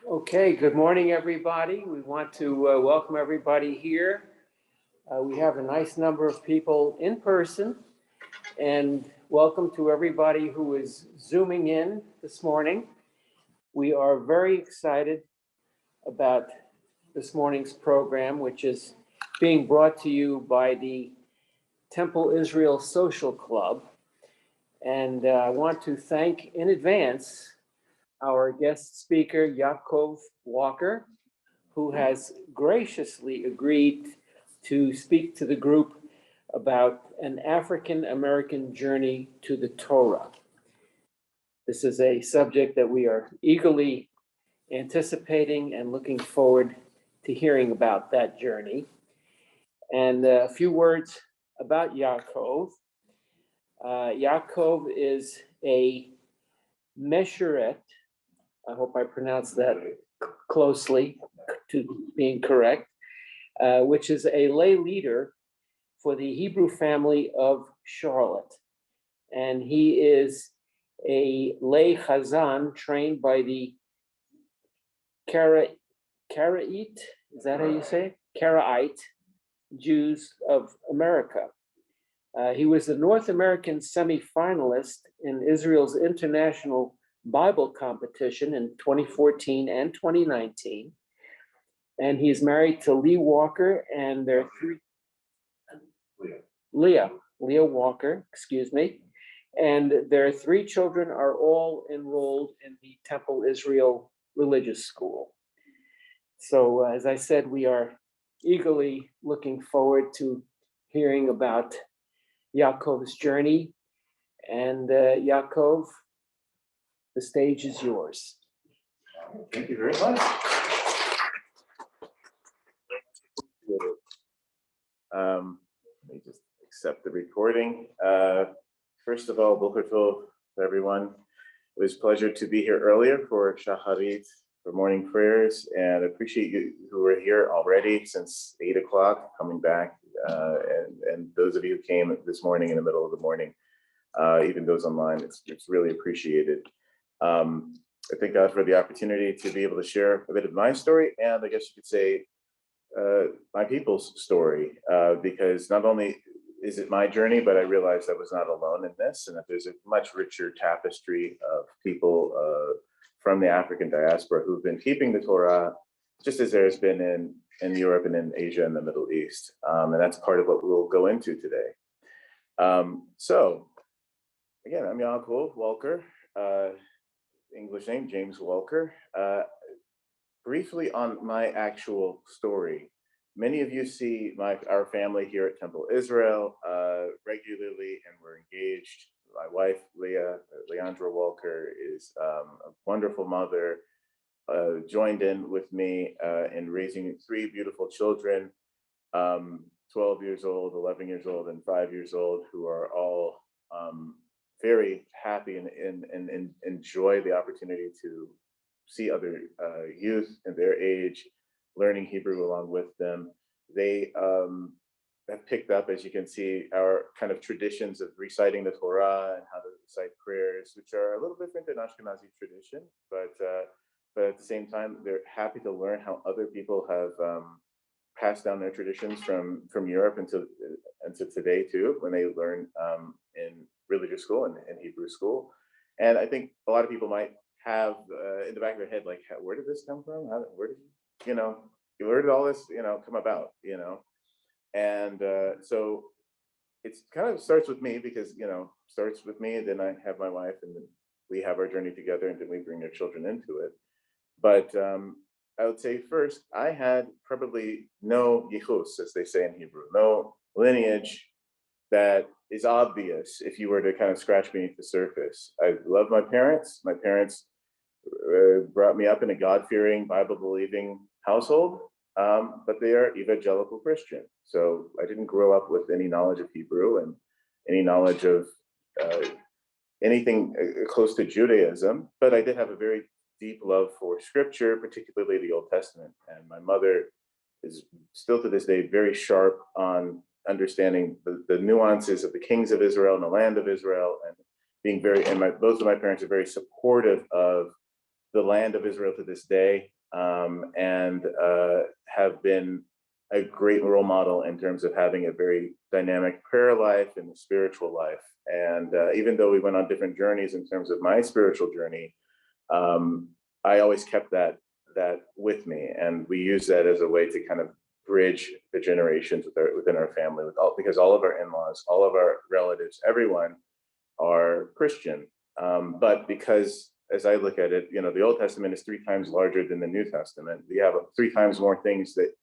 Okay, good morning, everybody. We want to welcome everybody here. We have a nice number of people in person, and welcome to everybody who is Zooming in this morning. We are very excited about this morning's program, which is being brought to you by the Temple Israel Social Club. And I want to thank in advance our guest speaker, Yaakov Walker, who has graciously agreed to speak to the group about an African-American journey to the Torah. This is a subject that we are eagerly anticipating and looking forward to hearing about that journey. And a few words about Yaakov. Yaakov is a Mesheret. I hope I pronounced that closely to being correct, which is a lay leader for the Hebrew family of Charlotte. And he is a lay chazan trained by the Keralite, is that how you say it? Keralite Jews of America. He was the North American semifinalist in Israel's international Bible competition in 2014 and 2019. And he's married to Lee Walker, and their Leah Walker, excuse me. And their three children are all enrolled in the Temple Israel Religious School. So as I said, we are eagerly looking forward to hearing about Yaakov's journey. And Yaakov, the stage is yours. Thank you very much. Let me just accept the recording. First of all, Boker Tov, everyone. It was a pleasure to be here earlier for Shacharit, for morning prayers, and I appreciate you who were here already since 8 o'clock, coming back, and those of you who came this morning in the middle of the morning, even those online, it's really appreciated. I thank God for the opportunity to be able to share a bit of my story, and I guess you could say my people's story, because not only is it my journey, but I realized I was not alone in this, and that there's a much richer tapestry of people from the African diaspora who've been keeping the Torah, just as there's been in Europe and in Asia and the Middle East, and that's part of what we'll go into today. So, again, I'm Yaakov Walker. English name, James Walker. Briefly on my actual story, many of you see our family here at Temple Israel regularly, and we're engaged. My wife, Leandra Walker, is a wonderful mother, joined in with me in raising three beautiful children, 12 years old, 11 years old, and 5 years old, who are all very happy and enjoy the opportunity to see other youth in their age learning Hebrew along with them. They have picked up, as you can see, our kind of traditions of reciting the Torah and how to recite prayers, which are a little different than Ashkenazi tradition, but at the same time, they're happy to learn how other people have passed down their traditions from Europe into today too, when they learn in religious school and Hebrew school. And I think a lot of people might have in the back of their head, like, where did this come from? Where did all this, come about, And so it's kind of starts with me because, starts with me, and then I have my wife, and then we have our journey together, and then we bring our children into it. But I would say first, I had probably no yichus, as they say in Hebrew, no lineage that is obvious if you were to kind of scratch beneath the surface. I love my parents. My parents brought me up in a God-fearing, Bible-believing household, but they are evangelical Christian. So I didn't grow up with any knowledge of Hebrew and any knowledge of anything close to Judaism, but I did have a very deep love for scripture, particularly the Old Testament. And my mother is still to this day very sharp on understanding the nuances of the kings of Israel and the land of Israel, being very, and both of my parents are very supportive of the land of Israel to this day, and have been a great role model in terms of having a very dynamic prayer life and spiritual life. And even though we went on different journeys in terms of my spiritual journey, I always kept that with me, and we use that as a way to kind of bridge the generations within our family, because all of our in-laws, all of our relatives, everyone are Christian. But because, as I look at it, the Old Testament is 3 times larger than the New Testament. We have 3 times more things that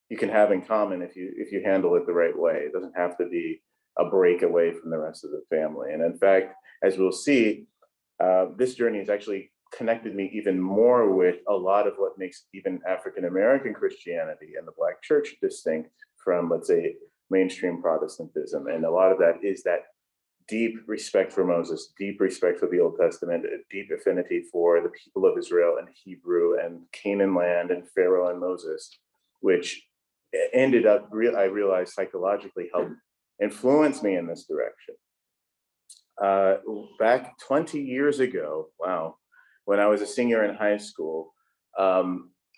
you can have in common if you handle it the right way. It doesn't have to be a break away from the rest of the family. And in fact, as we'll see, this journey has actually connected me even more with a lot of what makes even African American Christianity and the Black church distinct from, let's say, mainstream Protestantism. And a lot of that is that deep respect for Moses, deep respect for the Old Testament, a deep affinity for the people of Israel and Hebrew and Canaan land and Pharaoh and Moses, which ended up, I realized psychologically, helped influence me in this direction. Back 20 years ago, wow, when I was a senior in high school, I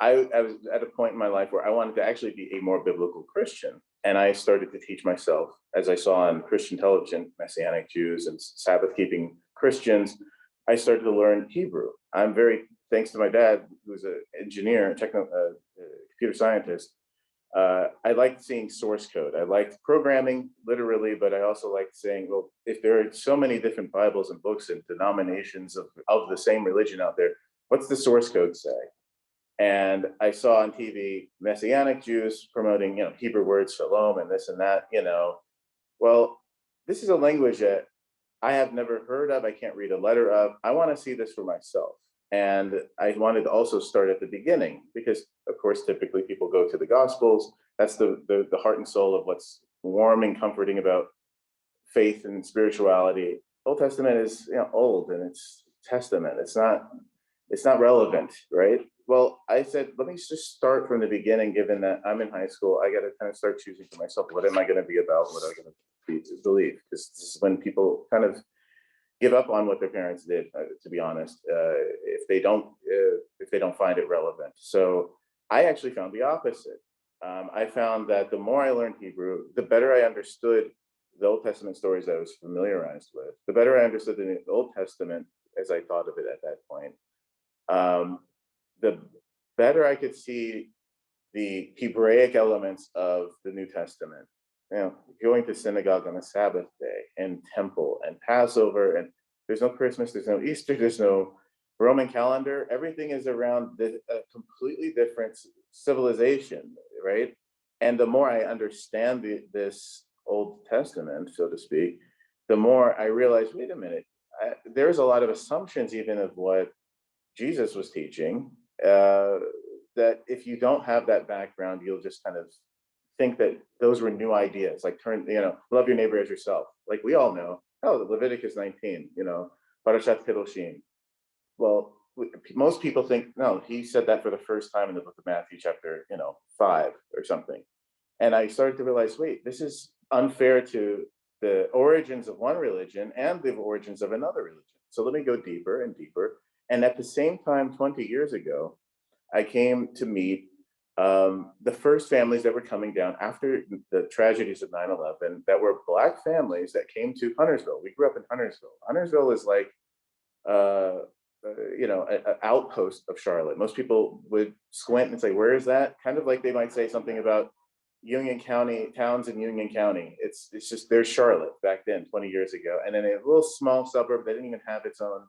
was at a point in my life where I wanted to actually be a more biblical Christian. And I started to teach myself, as I saw on Christian television, Messianic Jews and Sabbath-keeping Christians. I started to learn Hebrew. I'm very, thanks to my dad, who's an engineer, computer scientist, I liked seeing source code. I liked programming literally, but I also liked saying, well, if there are so many different Bibles and books and denominations of the same religion out there, what's the source code say? And I saw on TV Messianic Jews promoting, Hebrew words, shalom, and this and that, Well, this is a language that I have never heard of. I can't read a letter of. I want to see this for myself. And I wanted to also start at the beginning because, of course, typically people go to the Gospels. That's the heart and soul of what's warm and comforting about faith and spirituality. Old Testament is old, and it's Testament. It's not relevant, right? Well, I said, let me just start from the beginning. Given that I'm in high school, I got to kind of start choosing for myself. What am I going to be about? What am I going to be to believe? Because this is when people kind of give up on what their parents did, to be honest, if they don't find it relevant. So I actually found the opposite. I found that the more I learned Hebrew, the better I understood the Old Testament stories I was familiarized with, the better I understood the Old Testament as I thought of it at that point. The better I could see the Hebraic elements of the New Testament. Going to synagogue on a Sabbath day and temple and Passover, and there's no Christmas, there's no Easter, there's no Roman calendar. Everything is around a completely different civilization, right? And the more I understand this Old Testament, so to speak, the more I realize, wait a minute, there's a lot of assumptions even of what Jesus was teaching, that if you don't have that background, you'll just kind of think that those were new ideas, like love your neighbor as yourself. Like we all know, Leviticus 19, Parashat Kedoshim. Well, most people think, no, he said that for the first time in the book of Matthew, chapter 5 or something. And I started to realize, wait, this is unfair to the origins of one religion and the origins of another religion. So let me go deeper and deeper. And at the same time, 20 years ago, I came to meet the first families that were coming down after the tragedies of 9/11, that were Black families that came to Huntersville. We grew up in Huntersville. Huntersville is like, an outpost of Charlotte. Most people would squint and say, where is that? Kind of like they might say something about Union County, towns in Union County. It's just, there's Charlotte back then, 20 years ago. And then a little small suburb that didn't even have its own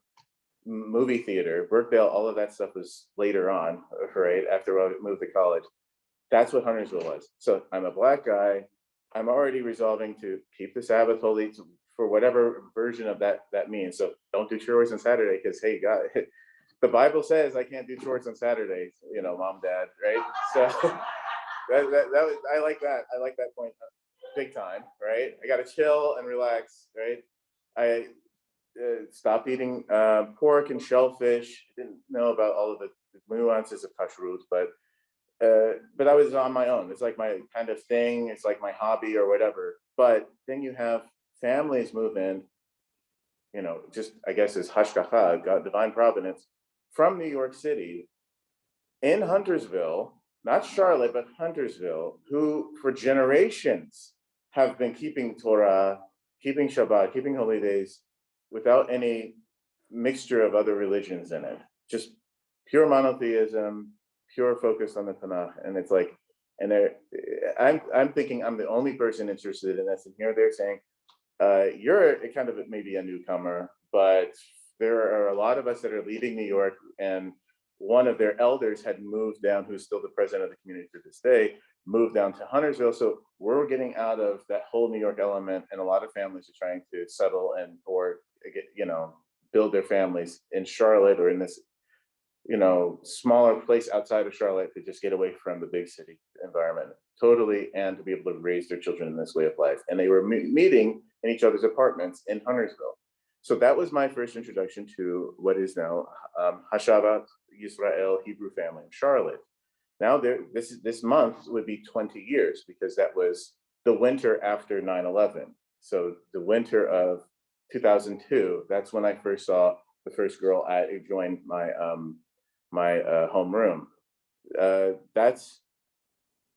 movie theater. Burkdale, all of that stuff was later on, right? After I moved to college. That's what Huntersville was. So I'm a Black guy. I'm already resolving to keep the Sabbath holy for whatever version of that means. So don't do chores on Saturday because, hey, God, the Bible says I can't do chores on Saturdays, mom, dad, right? So that was, I like that. I like that point big time, right? I got to chill and relax, right? I stopped eating pork and shellfish. Didn't know about all of the nuances of kashrut, but I was on my own. It's like my kind of thing. It's like my hobby or whatever. But then you have families move in, just I guess is hashgacha, God, divine providence, from New York City in Huntersville, not Charlotte, but Huntersville, who for generations have been keeping Torah, keeping Shabbat, keeping holy days without any mixture of other religions in it. Just pure monotheism, pure focus on the Tanakh. And it's like, and I'm thinking I'm the only person interested in this. And here they're saying, you're kind of maybe a newcomer, but there are a lot of us that are leaving New York, and one of their elders had moved down, who's still the president of the community to this day, moved down to Huntersville. So we're getting out of that whole New York element, and a lot of families are trying to settle or get, build their families in Charlotte or in this, smaller place outside of Charlotte to just get away from the big city environment totally, and to be able to raise their children in this way of life. And they were meeting in each other's apartments in Huntersville. So that was my first introduction to what is now Hashavat Yisrael Hebrew family in Charlotte. Now this month would be 20 years, because that was the winter after 9/11. So the winter of 2002, that's when I first saw the first girl who joined my homeroom.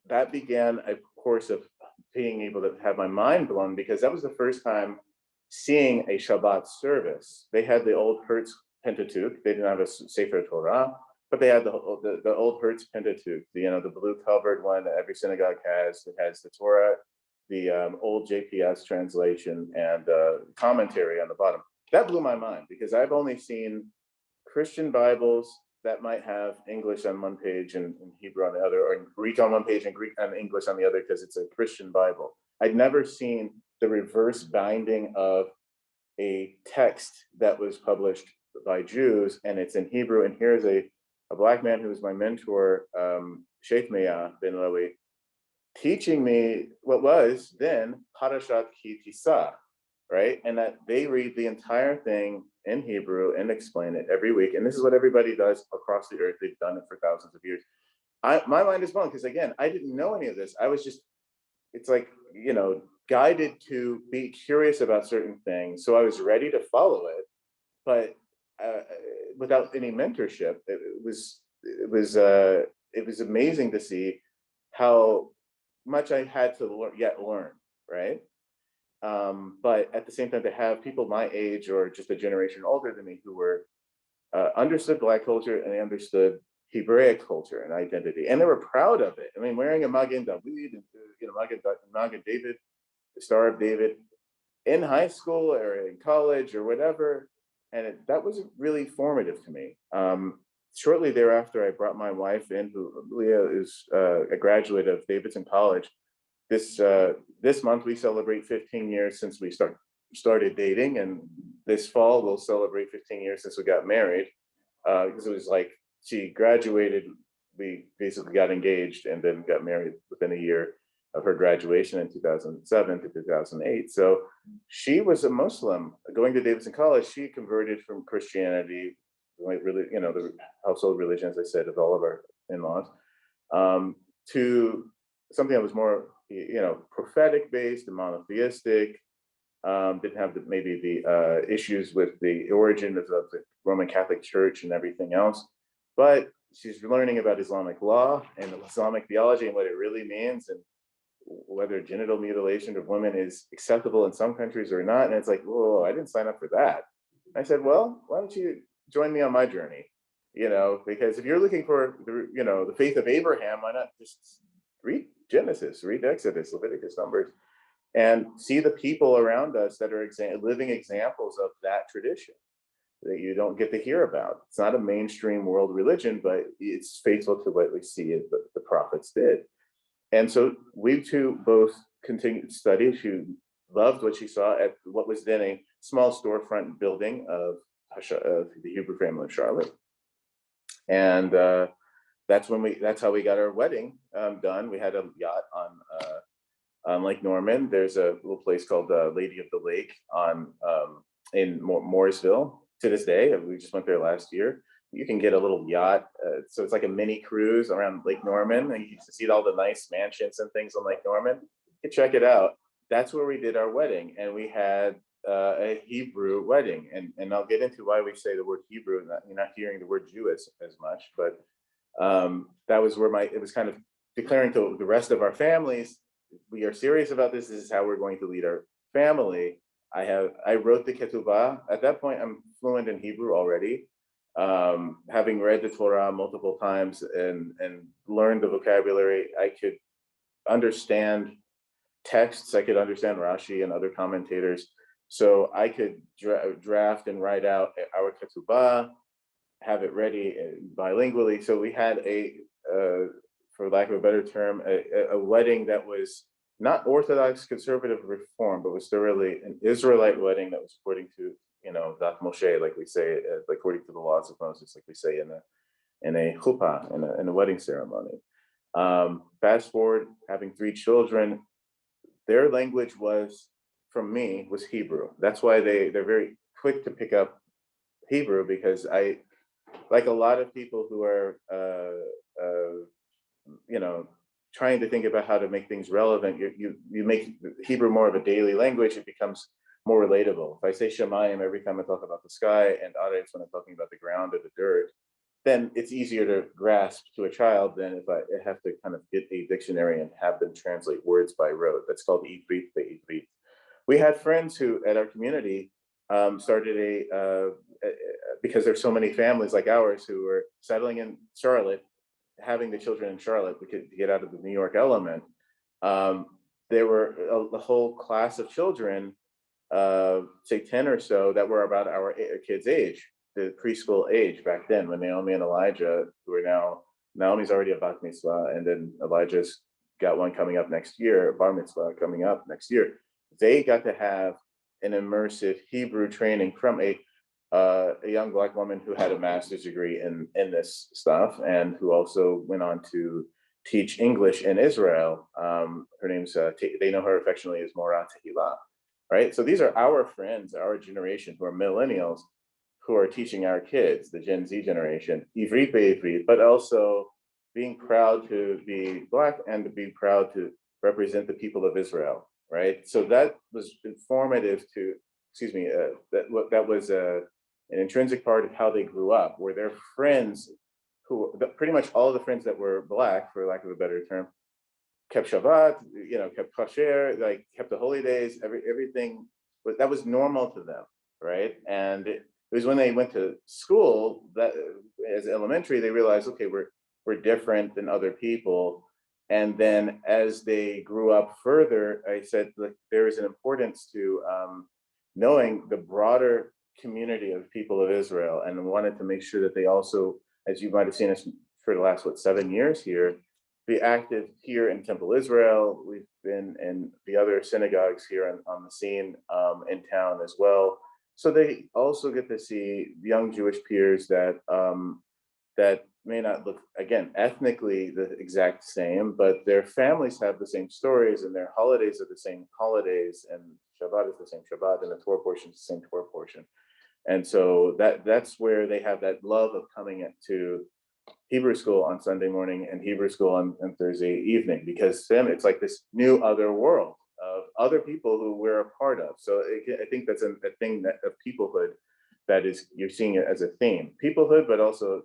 That began a course of being able to have my mind blown, because that was the first time seeing a Shabbat service. They had the old Hertz Pentateuch. They didn't have a Sefer Torah, but they had the old Hertz Pentateuch, the blue covered one that every synagogue has. It has the Torah, the old JPS translation, and commentary on the bottom. That blew my mind, because I've only seen Christian Bibles that might have English on one page and Hebrew on the other, or Greek on one page and Greek and English on the other, because it's a Christian Bible. I'd never seen the reverse binding of a text that was published by Jews, and it's in Hebrew. And here's a Black man who was my mentor, Sheikh Meah Ben Lewi, teaching me what was then Parashat Ki Tisa, right? And that they read the entire thing in Hebrew and explain it every week. And this is what everybody does across the earth. They've done it for thousands of years. My mind is blown, because again, I didn't know any of this. I was just, it's like, guided to be curious about certain things. So I was ready to follow it, but without any mentorship. It was amazing to see how much I had to learn, right? But at the same time, to have people my age or just a generation older than me who were understood Black culture, and they understood Hebraic culture and identity, and they were proud of it. I mean, wearing a Magen David, Magen David, the Star of David, in high school or in college or whatever, and that was really formative to me. Shortly thereafter, I brought my wife in, who Leah is a graduate of Davidson College. This month we celebrate 15 years since we started dating, and this fall we'll celebrate 15 years since we got married. Because it was like she graduated, we basically got engaged, and then got married within a year of her graduation in 2007 to 2008. So she was a Muslim going to Davidson College. She converted from Christianity, like really, the household religion, as I said, of all of our in-laws, to something that was more, prophetic based and monotheistic. Didn't have maybe the issues with the origin of the Roman Catholic Church and everything else, but she's learning about Islamic law and Islamic theology and what it really means, and whether genital mutilation of women is acceptable in some countries or not. And it's like, whoa, I didn't sign up for that. I said, well, why don't you join me on my journey? Because if you're looking for the faith of Abraham, why not just read Genesis, read Exodus, Leviticus, Numbers, and see the people around us that are living examples of that tradition that you don't get to hear about. It's not a mainstream world religion, but it's faithful to what we see the prophets did. And so we two both continued to study. She loved what she saw at what was then a small storefront building of the Hebrew family of Charlotte. And that's how we got our wedding done. We had a yacht on Lake Norman. There's a little place called Lady of the Lake in Mooresville to this day. We just went there last year. You can get a little yacht. So it's like a mini cruise around Lake Norman, and you can see all the nice mansions and things on Lake Norman. You can check it out. That's where we did our wedding. And we had a Hebrew wedding, and I'll get into why we say the word Hebrew. You're not hearing the word Jew as much, but that was where it was kind of declaring to the rest of our families, we are serious about this. This is how we're going to lead our family. I wrote the ketubah. At that point, I'm fluent in Hebrew already, having read the Torah multiple times and learned the vocabulary. I could understand texts. I could understand Rashi and other commentators. So I could draft and write out our ketubah, have it ready bilingually. So we had for lack of a better term, a wedding that was not Orthodox conservative reform, but was thoroughly an Israelite wedding that was according to, Dat Moshe, like we say, according to the laws of Moses, like we say in a chuppah, in a wedding ceremony. Fast forward, having 3 children, their language was Hebrew. That's why they're very quick to pick up Hebrew, because like a lot of people who are trying to think about how to make things relevant, you make Hebrew more of a daily language. It becomes more relatable. If I say Shemayim every time I talk about the sky, and Aretz when I'm talking about the ground or the dirt, then it's easier to grasp to a child than if I have to kind of get a dictionary and have them translate words by rote. That's called Ivrit be'Ivrit. We had friends who at our community started because there's so many families like ours who were settling in Charlotte, having the children in Charlotte to get out of the New York element. There were a whole class of children, say 10 or so, that were about our kids' age, the preschool age back then, when Naomi and Elijah, who are now, Naomi's already a bat mitzvah, and then Elijah's got one coming up next year, bar mitzvah coming up next year. They got to have an immersive Hebrew training from a young Black woman who had a master's degree in this stuff, and who also went on to teach English in Israel. Her name's, they know her affectionately as Mora Tehillah, right? So these are our friends, our generation, who are millennials, who are teaching our kids, the Gen Z generation, Ivrit be'Ivrit, but also being proud to be Black and to be proud to represent the people of Israel, right? So that was informative to, that was an intrinsic part of how they grew up, where their friends, pretty much all of the friends that were Black, for lack of a better term, kept Shabbat, kept kosher, like kept the holy days, everything, but that was normal to them, right? And it was when they went to school, that as elementary, they realized, okay, we're different than other people. And then as they grew up further, I said, like, there is an importance to knowing the broader community of people of Israel, and wanted to make sure that they also, as you might have seen us for the last 7 years here, be active here in Temple Israel. We've been in the other synagogues here on the scene in town as well. So they also get to see young Jewish peers that that may not look, again, ethnically the exact same, but their families have the same stories, and their holidays are the same holidays, and Shabbat is the same Shabbat, and the Torah portion is the same Torah portion. And so that's where they have that love of coming to Hebrew school on Sunday morning and Hebrew school on Thursday evening, because then it's like this new other world of other people who we're a part of. So I think that's a thing of peoplehood that is, you're seeing it as a theme, peoplehood, but also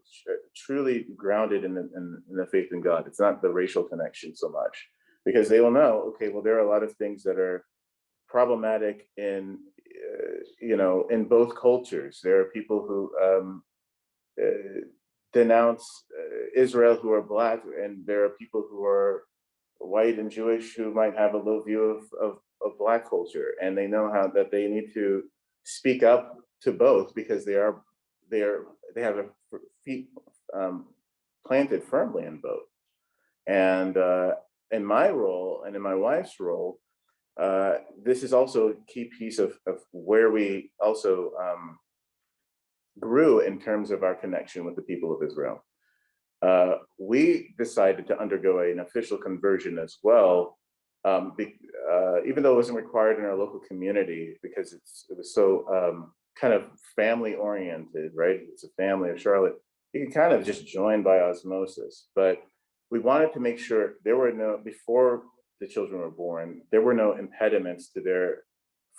truly grounded in the faith in God. It's not the racial connection so much, because they will know, okay, well, there are a lot of things that are problematic in both cultures. There are people who denounce Israel who are Black, and there are people who are white and Jewish who might have a low view of Black culture, and they know how that they need to speak up to both, because they have their feet planted firmly in both. And in my role and in my wife's role, this is also a key piece of where we also grew in terms of our connection with the people of Israel. We decided to undergo an official conversion as well, even though it wasn't required in our local community, because it was so kind of family oriented, right? It's a family of Charlotte. You can kind of just join by osmosis, but we wanted to make sure there were before the children were born, there were no impediments to their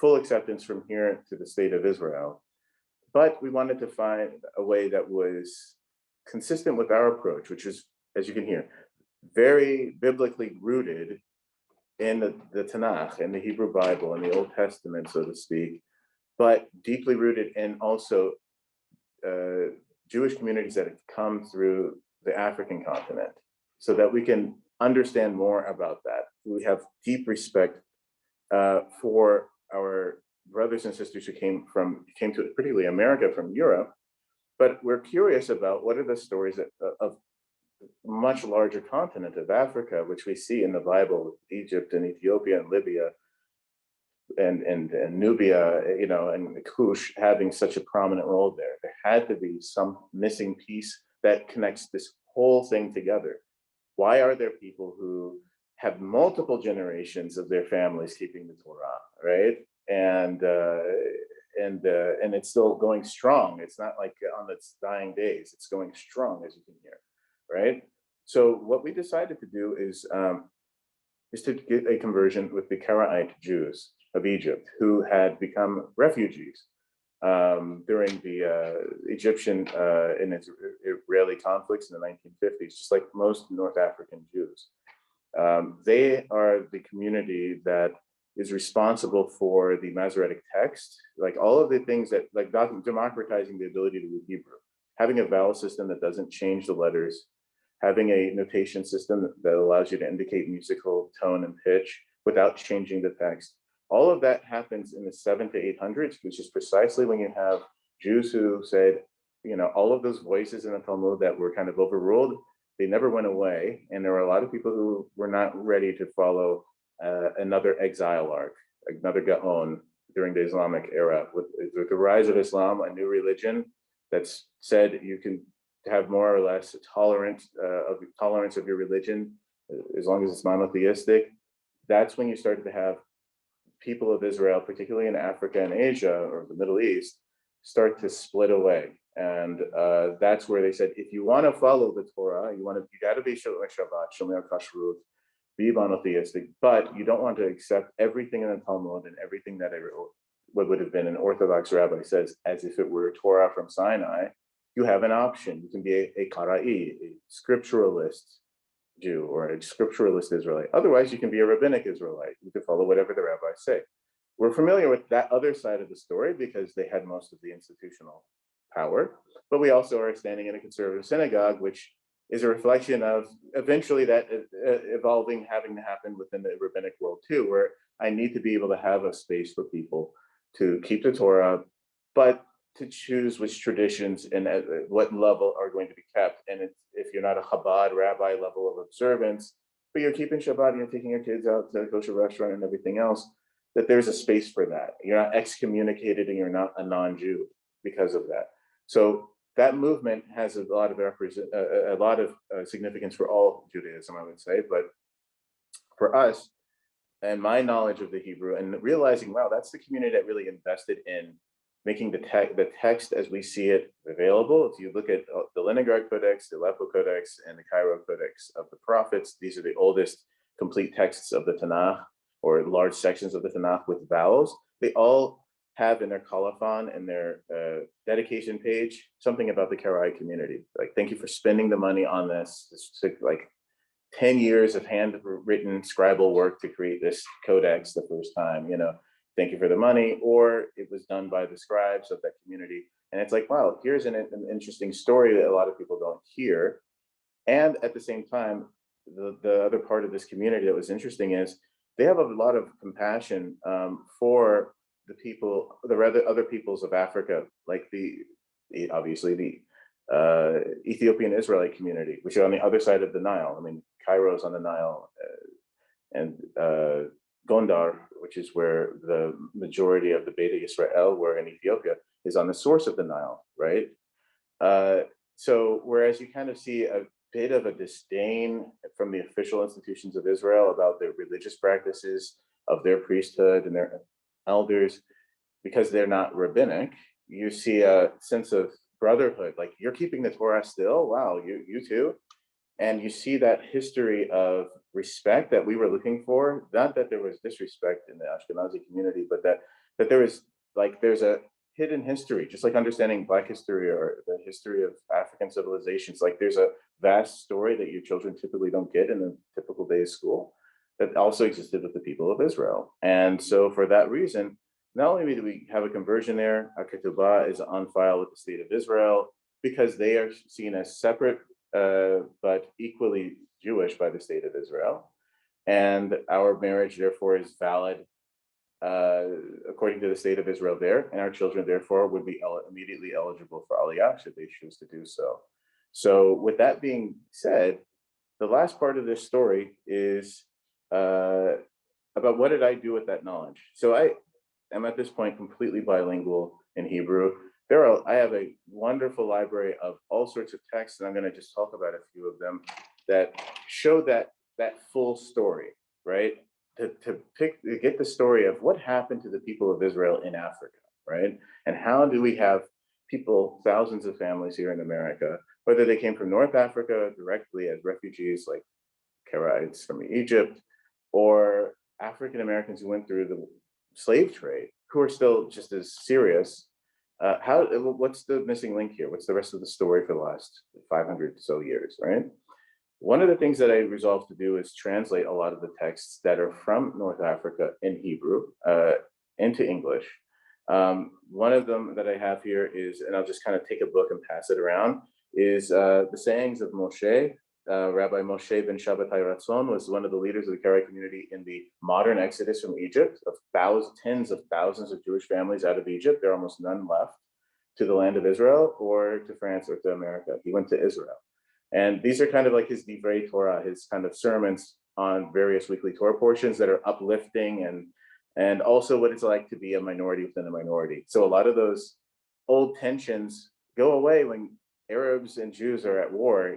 full acceptance from here to the state of Israel. But we wanted to find a way that was consistent with our approach, which is, as you can hear, very biblically rooted in the Tanakh, in the Hebrew Bible, in the Old Testament, so to speak, but deeply rooted in also Jewish communities that have come through the African continent, so that we can understand more about that. We have deep respect for our brothers and sisters who came to particularly America from Europe, but we're curious about what are the stories of much larger continent of Africa, which we see in the Bible, with Egypt and Ethiopia and Libya and Nubia, and Kush having such a prominent role there. There had to be some missing piece that connects this whole thing together. Why are there people who have multiple generations of their families keeping the Torah, right? And it's still going strong. It's not like on its dying days. It's going strong, as you can hear, right? So what we decided to do is to get a conversion with the Keralite Jews of Egypt, who had become refugees during the Egyptian and Israeli conflicts in the 1950s, just like most North African Jews. They are the community that is responsible for the Masoretic text, like all of the things that, like democratizing the ability to read Hebrew, having a vowel system that doesn't change the letters, having a notation system that allows you to indicate musical tone and pitch without changing the text. All of that happens in the 700s to 800s, which is precisely when you have Jews who said, all of those voices in the Talmud that were kind of overruled, they never went away. And there were a lot of people who were not ready to follow another exile arc, another Gaon during the Islamic era. With the rise of Islam, a new religion that's said you can have more or less tolerance of your religion, as long as it's monotheistic. That's when you started to have people of Israel, particularly in Africa and Asia or the Middle East, start to split away. And that's where they said, if you want to follow the Torah, you got to be Shomer Shabbat, Shomer Kashrut, be monotheistic, but you don't want to accept everything in the Talmud and everything that what would have been an Orthodox rabbi says as if it were Torah from Sinai. You have an option. You can be a Kara'i, a scripturalist Jew, or a scripturalist Israelite. Otherwise, you can be a rabbinic Israelite. You can follow whatever the rabbis say. We're familiar with that other side of the story because they had most of the institutional power, but we also are standing in a conservative synagogue, which is a reflection of eventually that evolving, having to happen within the rabbinic world too, where I need to be able to have a space for people to keep the Torah, but to choose which traditions and at what level are going to be kept. And if you're not a Chabad rabbi level of observance, but you're keeping Shabbat and you're taking your kids out to a kosher restaurant and everything else, that there's a space for that. You're not excommunicated and you're not a non-Jew because of that. So that movement has a lot of significance for all Judaism, I would say. But for us, and my knowledge of the Hebrew and realizing, wow, that's the community that really invested in making the text as we see it available. If you look at the Leningrad Codex, the Aleppo Codex, and the Cairo Codex of the Prophets, these are the oldest complete texts of the Tanakh, or large sections of the Tanakh with vowels. They all have in their colophon and their dedication page something about the Keralite community. Like, thank you for spending the money on this. This took like 10 years of handwritten scribal work to create this codex the first time, thank you for the money, or it was done by the scribes of that community. And it's like, wow, here's an interesting story that a lot of people don't hear. And at the same time, the other part of this community that was interesting is they have a lot of compassion for the people, the other peoples of Africa, like obviously the Ethiopian Israelite community, which are on the other side of the Nile. I mean, Cairo is on the Nile, and Gondar, which is where the majority of the Beta Israel were in Ethiopia, is on the source of the Nile, right? So whereas you kind of see a bit of a disdain from the official institutions of Israel about the religious practices of their priesthood and their elders, because they're not rabbinic, you see a sense of brotherhood, like, you're keeping the Torah still? Wow, you too? And you see that history of respect that we were looking for, not that there was disrespect in the Ashkenazi community, but that that there's a hidden history, just like understanding Black history or the history of African civilizations. Like there's a vast story that your children typically don't get in a typical day of school that also existed with the people of Israel. And so for that reason, not only do we have a conversion there, a ketubah is on file with the state of Israel because they are seen as separate but equally Jewish by the state of Israel. And our marriage, therefore, is valid according to the state of Israel there, and our children, therefore, would be immediately eligible for Aliyah should they choose to do so. So, with that being said, the last part of this story is about what did I do with that knowledge. So, I am at this point completely bilingual in Hebrew. I have a wonderful library of all sorts of texts, and I'm going to just talk about a few of them that show that full story, right? To get the story of what happened to the people of Israel in Africa, right? And how do we have people, thousands of families here in America, whether they came from North Africa directly as refugees like Keralites from Egypt, or African Americans who went through the slave trade, who are still just as serious. What's the missing link here? What's the rest of the story for the last 500 so years, right? One of the things that I resolved to do is translate a lot of the texts that are from North Africa in Hebrew into English. One of them that I have here is, and I'll just kind of take a book and pass it around, is the sayings of Moshe. Rabbi Moshe ben Shabbatai Ratzon was one of the leaders of the Keralite community in the modern exodus from Egypt, of tens of thousands of Jewish families out of Egypt. There are almost none left to the land of Israel or to France or to America. He went to Israel. And these are kind of like his Divrei Torah, his kind of sermons on various weekly Torah portions that are uplifting and also what it's like to be a minority within a minority. So a lot of those old tensions go away when Arabs and Jews are at war,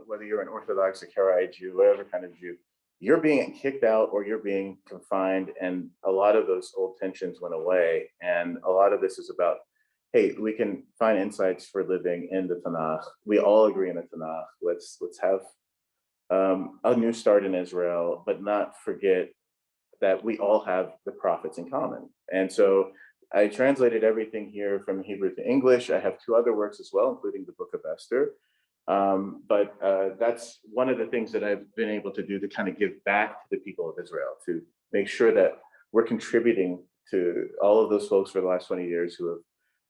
whether you're an Orthodox or Karaite Jew, whatever kind of Jew, you're being kicked out or you're being confined. And a lot of those old tensions went away. And a lot of this is about, hey, we can find insights for living in the Tanakh. We all agree in the Tanakh. Let's have a new start in Israel, but not forget that we all have the prophets in common. And so I translated everything here from Hebrew to English. I have two other works as well, including the Book of Esther. But that's one of the things that I've been able to do to kind of give back to the people of Israel, to make sure that we're contributing to all of those folks for the last 20 years who have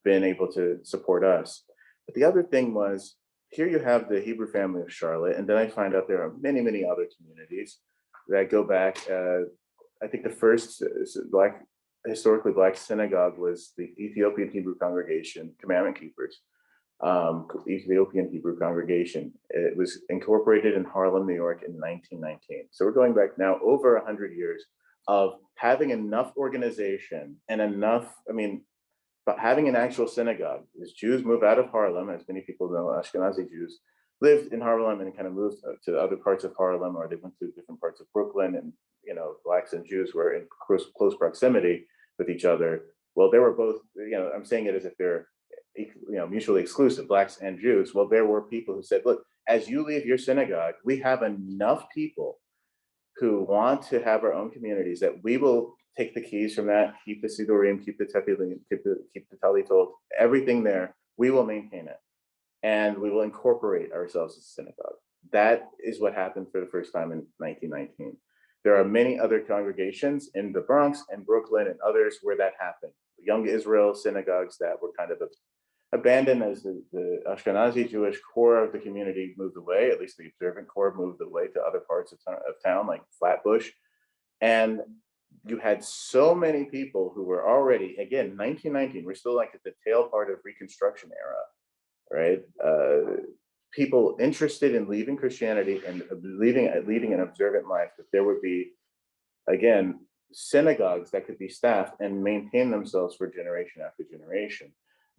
been able to support us. But the other thing was, here you have the Hebrew family of Charlotte, and then I find out there are many, many other communities that go back. I think the first historically Black synagogue was the Ethiopian Hebrew congregation, Commandment Keepers, Ethiopian Hebrew congregation. It was incorporated in Harlem, New York in 1919. So we're going back now over 100 years of having enough organization and but having an actual synagogue. As Jews move out of Harlem, as many people know, Ashkenazi Jews lived in Harlem and kind of moved to other parts of Harlem, or they went to different parts of Brooklyn, and Blacks and Jews were in close proximity with each other. Well, they were both, I'm saying it as if they're mutually exclusive, Blacks and Jews. Well, there were people who said, look, as you leave your synagogue, we have enough people who want to have our own communities that we will take the keys from that, keep the Sidurim, keep the Tefillin, keep the Talitot, everything there. We will maintain it, and we will incorporate ourselves as a synagogue. That is what happened for the first time in 1919. There are many other congregations in the Bronx and Brooklyn and others where that happened. Young Israel synagogues that were kind of abandoned as the Ashkenazi Jewish core of the community moved away, at least the observant core moved away to other parts of town like Flatbush. And you had so many people who were already, again, 1919, we're still like at the tail part of Reconstruction era, right? People interested in leaving Christianity and leading an observant life, that there would be, again, synagogues that could be staffed and maintain themselves for generation after generation.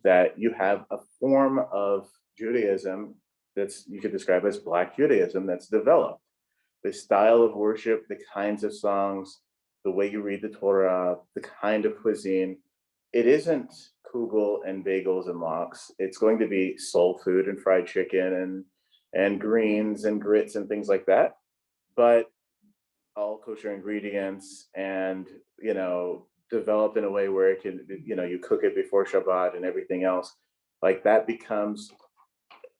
That you have a form of Judaism that's, you could describe as Black Judaism, that's developed. The style of worship, the kinds of songs, the way you read the Torah, the kind of cuisine, it isn't kugel and bagels and lox. It's going to be soul food and fried chicken and greens and grits and things like that, but all kosher ingredients and developed in a way where it can, you cook it before Shabbat and everything else, like that becomes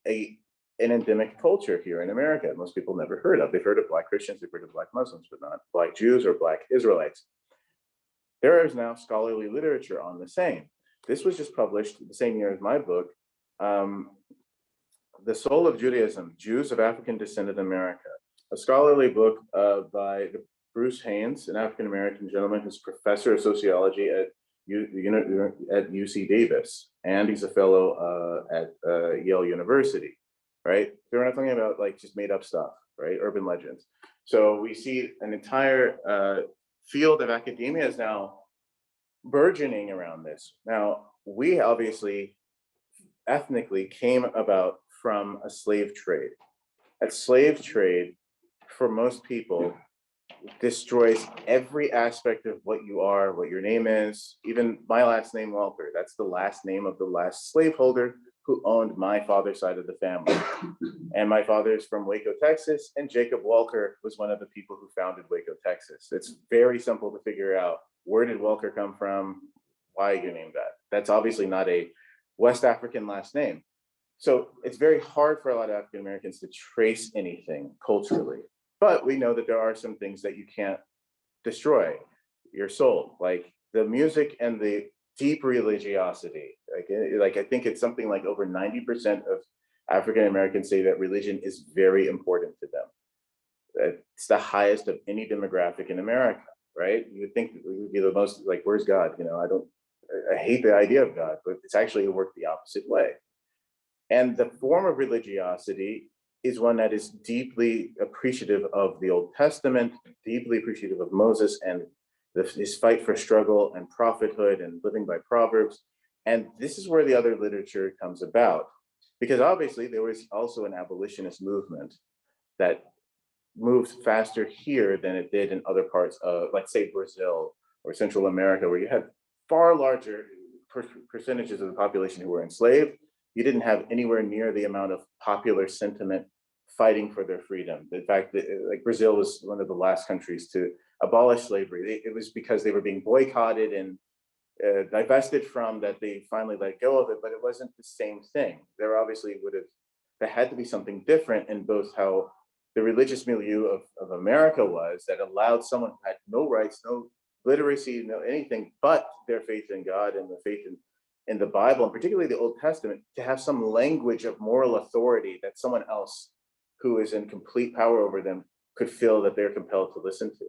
an endemic culture here in America. Most people never heard of. They've heard of Black Christians, they've heard of Black Muslims, but not Black Jews or Black Israelites. There is now scholarly literature on the same. This was just published the same year as my book, The Soul of Judaism, Jews of African Descent in America, a scholarly book by Bruce Haynes, an African-American gentleman who's professor of sociology at UC Davis, and he's a fellow at Yale University, right? So we're not talking about like just made up stuff, right? Urban legends. So we see an entire field of academia is now burgeoning around this. Now, we obviously ethnically came about from a slave trade. That slave trade, for most people, destroys every aspect of what you are, what your name is. Even my last name, Walker, that's the last name of the last slaveholder who owned my father's side of the family. And my father is from Waco, Texas, and Jacob Walker was one of the people who founded Waco, Texas. It's very simple to figure out, where did Walker come from? Why you named that? That's obviously not a West African last name. So it's very hard for a lot of African Americans to trace anything culturally. But we know that there are some things that you can't destroy, your soul, like the music and the deep religiosity. Like I think it's something like over 90% of African Americans say that religion is very important to them. It's the highest of any demographic in America, right? You would think it would be the most like, where's God? I hate the idea of God, but it's actually worked the opposite way. And the form of religiosity is one that is deeply appreciative of the Old Testament, deeply appreciative of Moses and his fight for struggle and prophethood and living by Proverbs. And this is where the other literature comes about, because obviously there was also an abolitionist movement that moved faster here than it did in other parts of, let's say, Brazil or Central America, where you had far larger percentages of the population who were enslaved. You didn't have anywhere near the amount of popular sentiment fighting for their freedom. In fact, like Brazil was one of the last countries to abolish slavery. It was because they were being boycotted and divested from that they finally let go of it, but it wasn't the same thing. There had to be something different in both how the religious milieu of America was, that allowed someone who had no rights, no literacy, no anything but their faith in God and the faith in the Bible, and particularly the Old Testament, to have some language of moral authority that someone else who is in complete power over them could feel that they're compelled to listen to.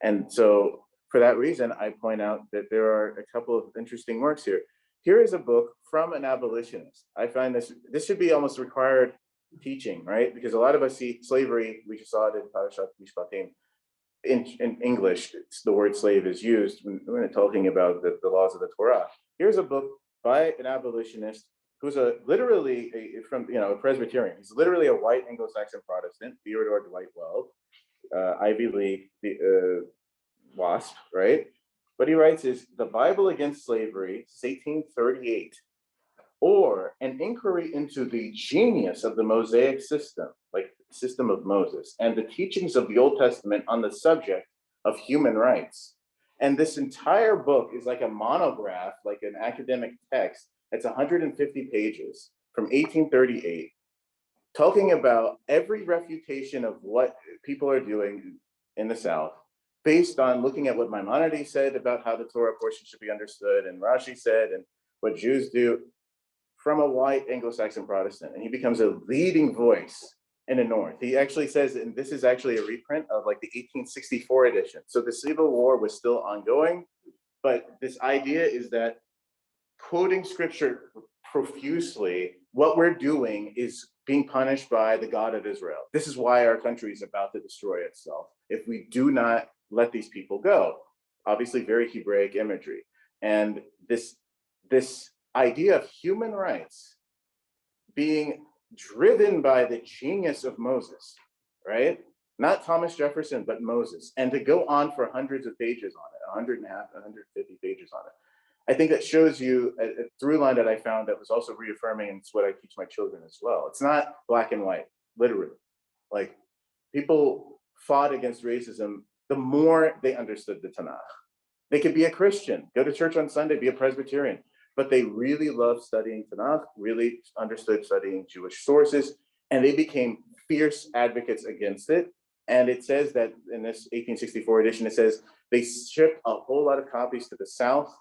And so for that reason, I point out that there are a couple of interesting works here. Here is a book from an abolitionist. I find this should be almost required teaching, right? Because a lot of us see slavery, we just saw it in Parashat Mishpatim. In English, the word slave is used when we're talking about the laws of the Torah. Here's a book by an abolitionist who's literally a Presbyterian. He's literally a white Anglo-Saxon Protestant, Theodore Dwight Weld, Ivy League WASP, right? What he writes is The Bible Against Slavery, 1838, or an inquiry into the genius of the Mosaic system, like the system of Moses, and the teachings of the Old Testament on the subject of human rights. And this entire book is like a monograph, like an academic text. It's 150 pages from 1838, talking about every refutation of what people are doing in the South, based on looking at what Maimonides said about how the Torah portion should be understood, and Rashi said, and what Jews do, from a white Anglo-Saxon Protestant. And he becomes a leading voice in the North. He actually says, and this is actually a reprint of like the 1864 edition. So the Civil War was still ongoing, but this idea is that quoting scripture profusely, what we're doing is being punished by the God of Israel. This is why our country is about to destroy itself if we do not let these people go. Obviously, very Hebraic imagery. And this idea of human rights being driven by the genius of Moses, right? Not Thomas Jefferson, but Moses. And to go on for hundreds of pages on it, 150 pages on it. I think that shows you a through line that I found that was also reaffirming, and it's what I teach my children as well. It's not black and white, literally. Like, people fought against racism the more they understood the Tanakh. They could be a Christian, go to church on Sunday, be a Presbyterian, but they really loved studying Tanakh, really understood studying Jewish sources, and they became fierce advocates against it. And it says that in this 1864 edition, it says they shipped a whole lot of copies to the South,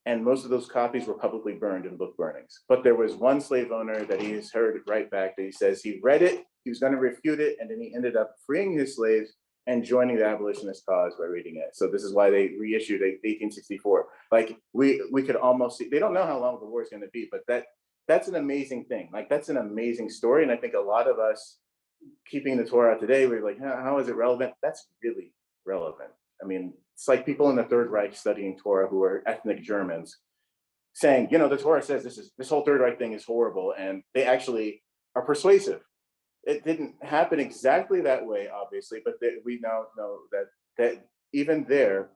and most of those copies were publicly burned in book burnings. But there was one slave owner that he's heard right back that he says he read it, he was going to refute it, and then he ended up freeing his slaves and joining the abolitionist cause by reading it. So this is why they reissued it 1864. Like we could almost see, they don't know how long the war is going to be, but that's an amazing thing. Like that's an amazing story. And I think a lot of us keeping the Torah today, we're like, how is it relevant? That's really relevant. I mean, it's like people in the Third Reich studying Torah who are ethnic Germans saying, the Torah says this whole Third Reich thing is horrible, and they actually are persuasive. It didn't happen exactly that way, obviously, but we now know that even there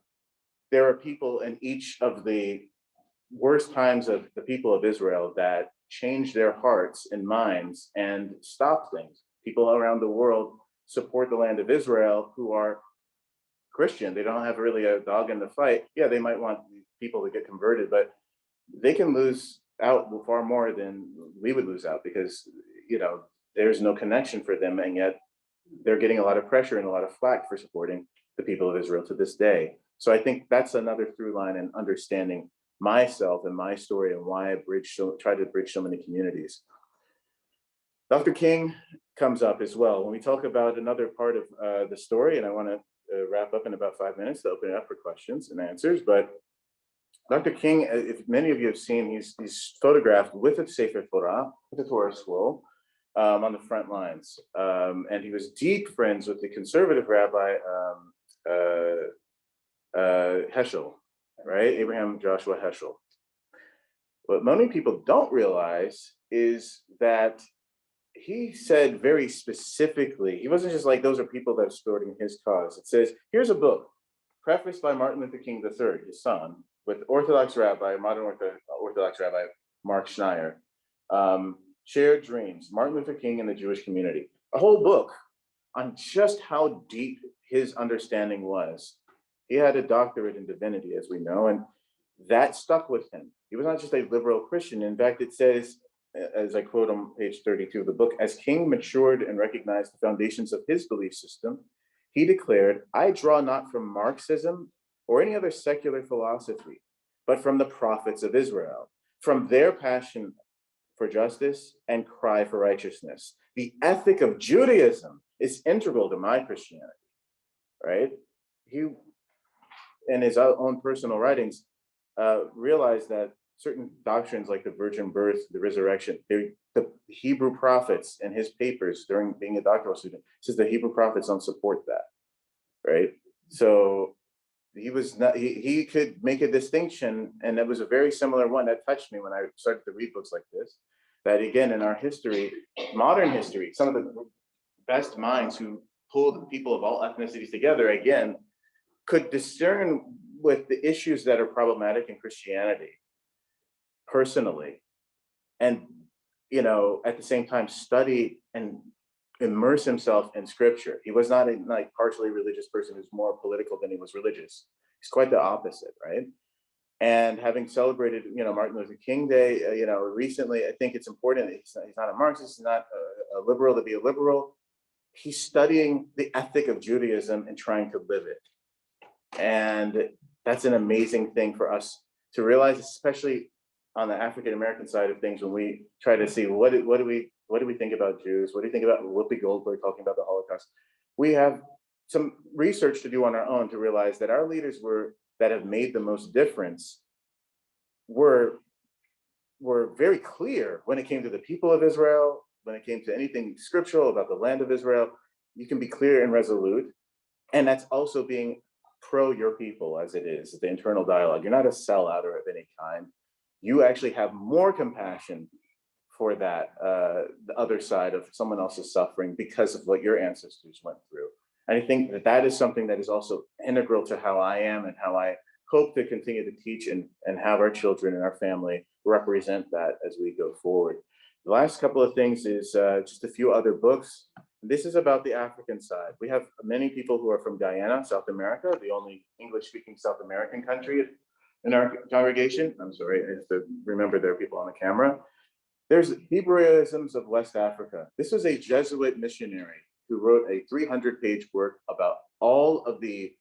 are people in each of the worst times of the people of Israel that changed their hearts and minds and stopped things. People around the world support the land of Israel who are Christian. They don't have really a dog in the fight. Yeah, they might want people to get converted, but they can lose out far more than we would lose out because, there's no connection for them. And yet they're getting a lot of pressure and a lot of flack for supporting the people of Israel to this day. So I think that's another through line in understanding myself and my story and why I try to bridge so many communities. Dr. King comes up as well when we talk about another part of the story, and I want to wrap up in about 5 minutes to open it up for questions and answers. But Dr. King, if many of you have seen, he's photographed with a Sefer Torah, with a Torah scroll, on the front lines. And he was deep friends with the conservative rabbi Heschel, right? Abraham Joshua Heschel. What many people don't realize is that he said very specifically, he wasn't just like, those are people that are supporting his cause. It says, here's a book, prefaced by Martin Luther King III, his son, with modern Orthodox Rabbi Mark Schneier. Shared Dreams, Martin Luther King and the Jewish Community. A whole book on just how deep his understanding was. He had a doctorate in divinity, as we know, and that stuck with him. He was not just a liberal Christian. In fact, it says, as I quote on page 32 of the book, as King matured and recognized the foundations of his belief system, he declared, I draw not from Marxism or any other secular philosophy, but from the prophets of Israel, from their passion for justice and cry for righteousness. The ethic of Judaism is integral to my Christianity, right? He, in his own personal writings, realized that certain doctrines like the virgin birth, the resurrection, the Hebrew prophets in his papers during being a doctoral student, says the Hebrew prophets don't support that, right? So he could make a distinction, and that was a very similar one that touched me when I started to read books like this, that again, in our history, modern history, some of the best minds who pulled people of all ethnicities together, again, could discern with the issues that are problematic in Christianity personally, and, at the same time, study and immerse himself in scripture. He was not a partially religious person who's more political than he was religious. He's quite the opposite, right? And having celebrated, Martin Luther King Day, recently, I think it's important. He's not a Marxist, he's not a liberal to be a liberal. He's studying the ethic of Judaism and trying to live it. And that's an amazing thing for us to realize, especially on the African American side of things, when we try to see what do we think about Jews? What do you think about Whoopi Goldberg talking about the Holocaust? We have some research to do on our own to realize that our leaders that have made the most difference were very clear when it came to the people of Israel, when it came to anything scriptural about the land of Israel. You can be clear and resolute. And that's also being pro your people, as it is, the internal dialogue. You're not a sellout or of any kind. You actually have more compassion for that, the other side of someone else's suffering because of what your ancestors went through. And I think that is something that is also integral to how I am and how I hope to continue to teach and have our children and our family represent that as we go forward. The last couple of things is just a few other books. This is about the African side. We have many people who are from Guyana, South America, the only English-speaking South American country in our congregation. I'm sorry, I have to remember there are people on the camera. There's Hebraisms of West Africa. This was a Jesuit missionary who wrote a 300-page work about all of the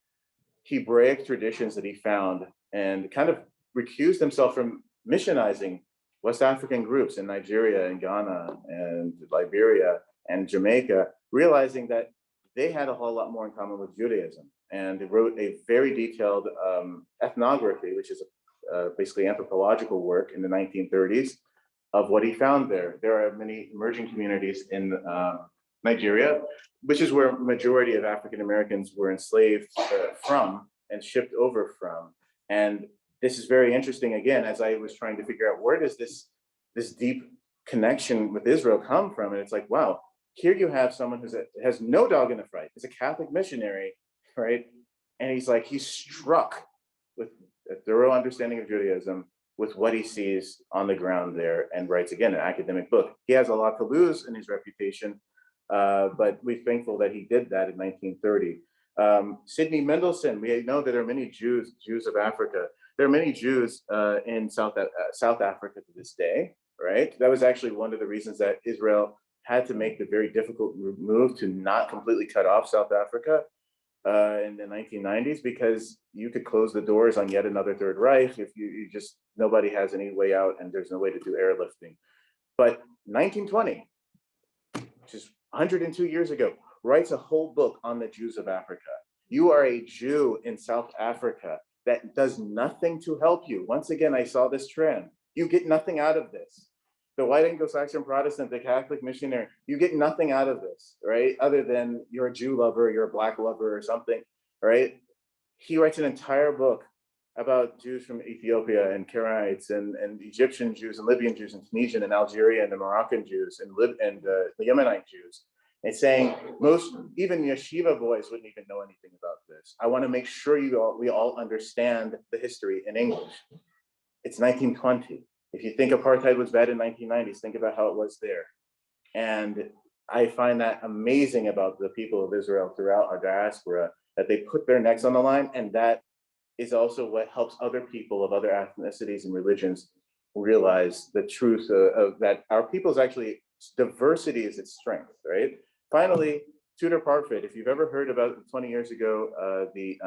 Hebraic traditions that he found and kind of recused himself from missionizing West African groups in Nigeria and Ghana and Liberia and Jamaica, realizing that they had a whole lot more in common with Judaism. And he wrote a very detailed ethnography, which is basically anthropological work in the 1930s of what he found there. There are many emerging communities in Nigeria, which is where majority of African Americans were enslaved from and shipped over from. And this is very interesting, again, as I was trying to figure out where does this deep connection with Israel come from? And it's like, wow, here you have someone who has no dog in the fight. He's a Catholic missionary, right? And he's struck with a thorough understanding of Judaism with what he sees on the ground there, and writes, again, an academic book. He has a lot to lose in his reputation, but we're thankful that he did that in 1930. Sidney Mendelssohn, we know that there are many Jews of Africa. There are many Jews in South Africa to this day, right? That was actually one of the reasons that Israel had to make the very difficult move to not completely cut off South Africa in the 1990s, because you could close the doors on yet another Third Reich if you just, nobody has any way out and there's no way to do airlifting. But 1920, which is 102 years ago, writes a whole book on the Jews of Africa. You are a Jew in South Africa. That does nothing to help you. Once again, I saw this trend. You get nothing out of this. The white Anglo-Saxon Protestant, the Catholic missionary, you get nothing out of this, right? Other than you're a Jew lover, you're a Black lover or something, right? He writes an entire book about Jews from Ethiopia and Keralites and Egyptian Jews and Libyan Jews and Tunisian and Algerian and the Moroccan Jews and the Yemenite Jews. And saying most, even yeshiva boys wouldn't even know anything about this. I want to make sure we all understand the history in English. It's 1920. If you think apartheid was bad in 1990s, think about how it was there. And I find that amazing about the people of Israel throughout our diaspora, that they put their necks on the line, and that is also what helps other people of other ethnicities and religions realize the truth of that our people's actually diversity is its strength, right? Finally, Tudor Parfit, if you've ever heard about 20 years ago, the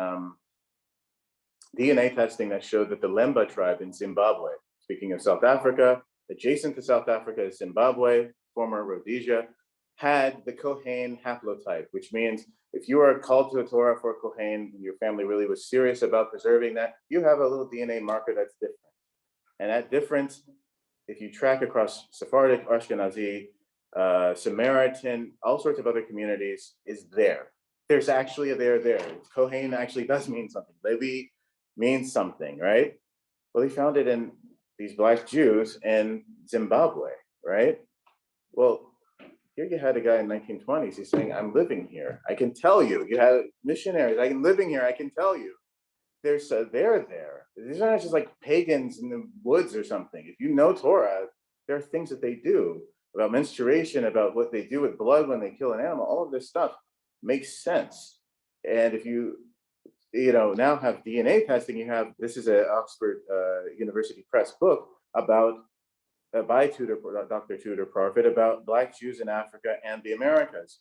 DNA testing that showed that the Lemba tribe in Zimbabwe, speaking of South Africa, adjacent to South Africa is Zimbabwe, former Rhodesia, had the Kohen haplotype, which means if you are called to the Torah for a Kohen and your family really was serious about preserving that, you have a little DNA marker that's different. And that difference, if you track across Sephardic, Ashkenazi, Samaritan, all sorts of other communities, is there. There's actually a there. Kohen actually does mean something. Levi means something, right? Well, he found it in these Black Jews in Zimbabwe, right? Well, here you had a guy in 1920s, he's saying, I'm living here. I can tell you. You had missionaries, I'm living here, I can tell you. There's they're there. These are not just like pagans in the woods or something. If you know Torah, there are things that they do about menstruation, about what they do with blood when they kill an animal. All of this stuff makes sense. And if you now have DNA testing, this is an Oxford University Press book about by Dr. Tudor Parfit about Black Jews in Africa and the Americas,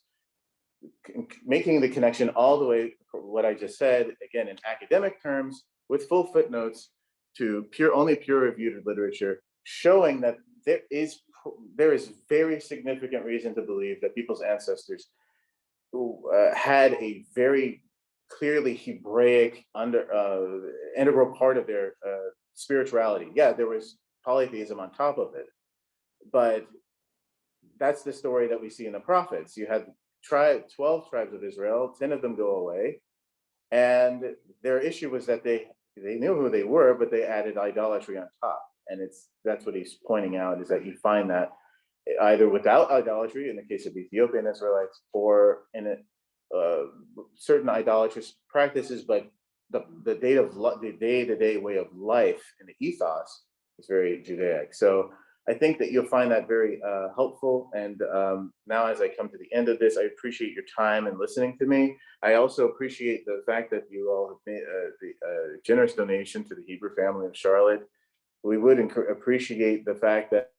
making the connection all the way, what I just said, again, in academic terms, with full footnotes to only peer-reviewed literature, showing that there is very significant reason to believe that people's ancestors had a very clearly Hebraic integral part of their spirituality. Yeah, there was polytheism on top of it, but that's the story that we see in the prophets. You had 12 tribes of Israel, 10 of them go away, and their issue was that they knew who they were, but they added idolatry on top. And that's what he's pointing out, is that you find that either without idolatry in the case of Ethiopian Israelites, or in certain idolatrous practices, but the day-to-day way of life and the ethos is very Judaic. So I think that you'll find that very helpful. And now as I come to the end of this, I appreciate your time and listening to me. I also appreciate the fact that you all have made the generous donation to the Hebrew family of Charlotte. We would appreciate the fact that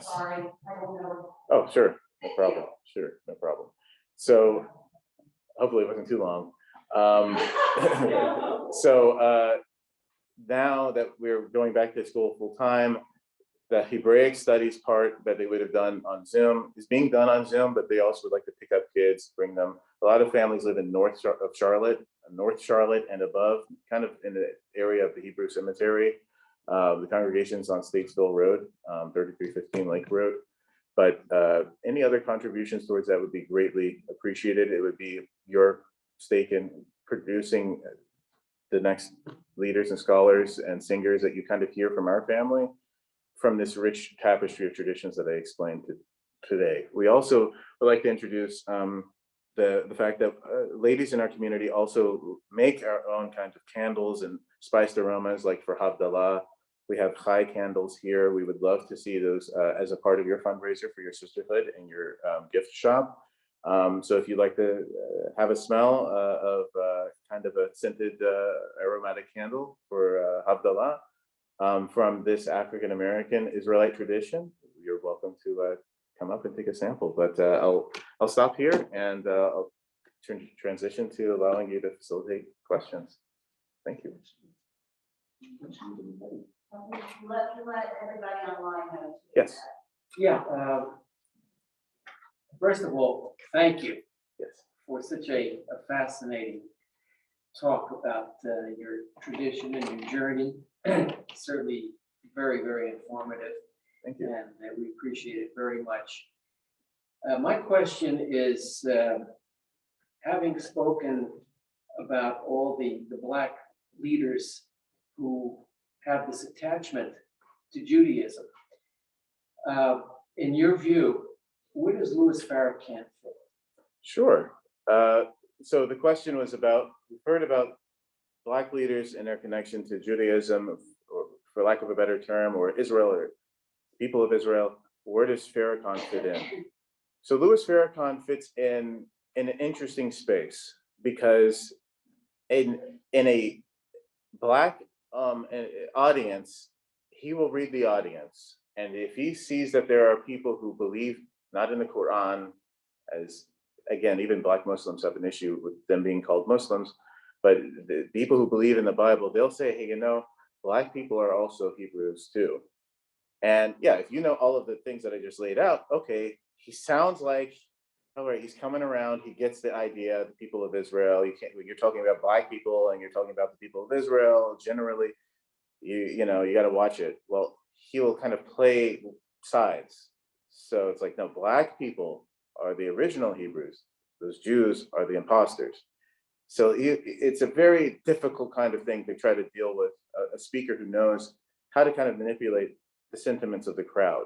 Sorry, I don't know. oh, sure, no problem. Sure, no problem. So hopefully it wasn't too long. So now that we're going back to school full time, the Hebraic studies part that they would have done on Zoom is being done on Zoom, but they also would like to pick up kids, bring them. A lot of families live in North Charlotte and above, kind of in the area of the Hebrew Cemetery. The congregation's on Statesville Road, 3315 Lake Road. But any other contributions towards that would be greatly appreciated. It would be your stake in producing the next leaders and scholars and singers that you kind of hear from our family, from this rich tapestry of traditions that I explained today. We also would like to introduce the fact that ladies in our community also make our own kinds of candles and spiced aromas, like for Havdalah. We have chai candles here. We would love to see those as a part of your fundraiser for your sisterhood and your gift shop. So if you'd like to have a smell of kind of a scented aromatic candle for Havdalah from this African-American Israelite tradition, you're welcome to come up and take a sample. But I'll stop here and I'll transition to allowing you to facilitate questions. Thank you. Let everybody online know. Yes. Yeah. First of all, thank you Yes. for such a fascinating talk about your tradition and your journey. Certainly very, very informative. Thank you. And we appreciate it very much. My question is, having spoken about all the Black leaders who have this attachment to Judaism, in your view, where does Louis Farrakhan fit? Sure. So the question was about, we've heard about Black leaders and their connection to Judaism, or for lack of a better term, or Israel, or people of Israel. Where does Farrakhan fit in? So Louis Farrakhan fits in an interesting space, because in a Black audience, he will read the audience. And if he sees that there are people who believe not in the Quran, as again, even Black Muslims have an issue with them being called Muslims, but the people who believe in the Bible, they'll say, hey, you know, Black people are also Hebrews too. And yeah, if you know all of the things that I just laid out, okay, he sounds like, all right, he's coming around, he gets the idea, the people of Israel. You can't, when you're talking about Black people and you're talking about the people of Israel, generally, you know, you got to watch it. Well, he will kind of play sides. So it's like, no, Black people are the original Hebrews. Those Jews are the imposters. So it's a very difficult kind of thing to try to deal with a speaker who knows how to kind of manipulate the sentiments of the crowd.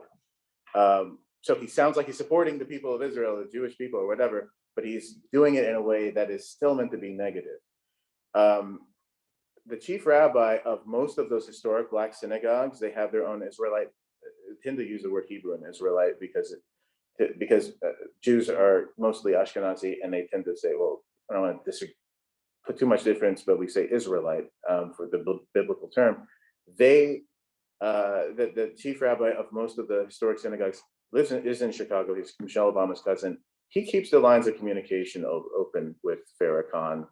So he sounds like he's supporting the people of Israel, the Jewish people or whatever, but he's doing it in a way that is still meant to be negative. The chief rabbi of most of those historic Black synagogues, they have their own Israelite, tend to use the word Hebrew and Israelite because Jews are mostly Ashkenazi, and they tend to say, well, I don't want to put too much difference, but we say Israelite for the biblical term. The chief rabbi of most of the historic synagogues is in Chicago. He's Michelle Obama's cousin. He keeps the lines of communication open with Farrakhan,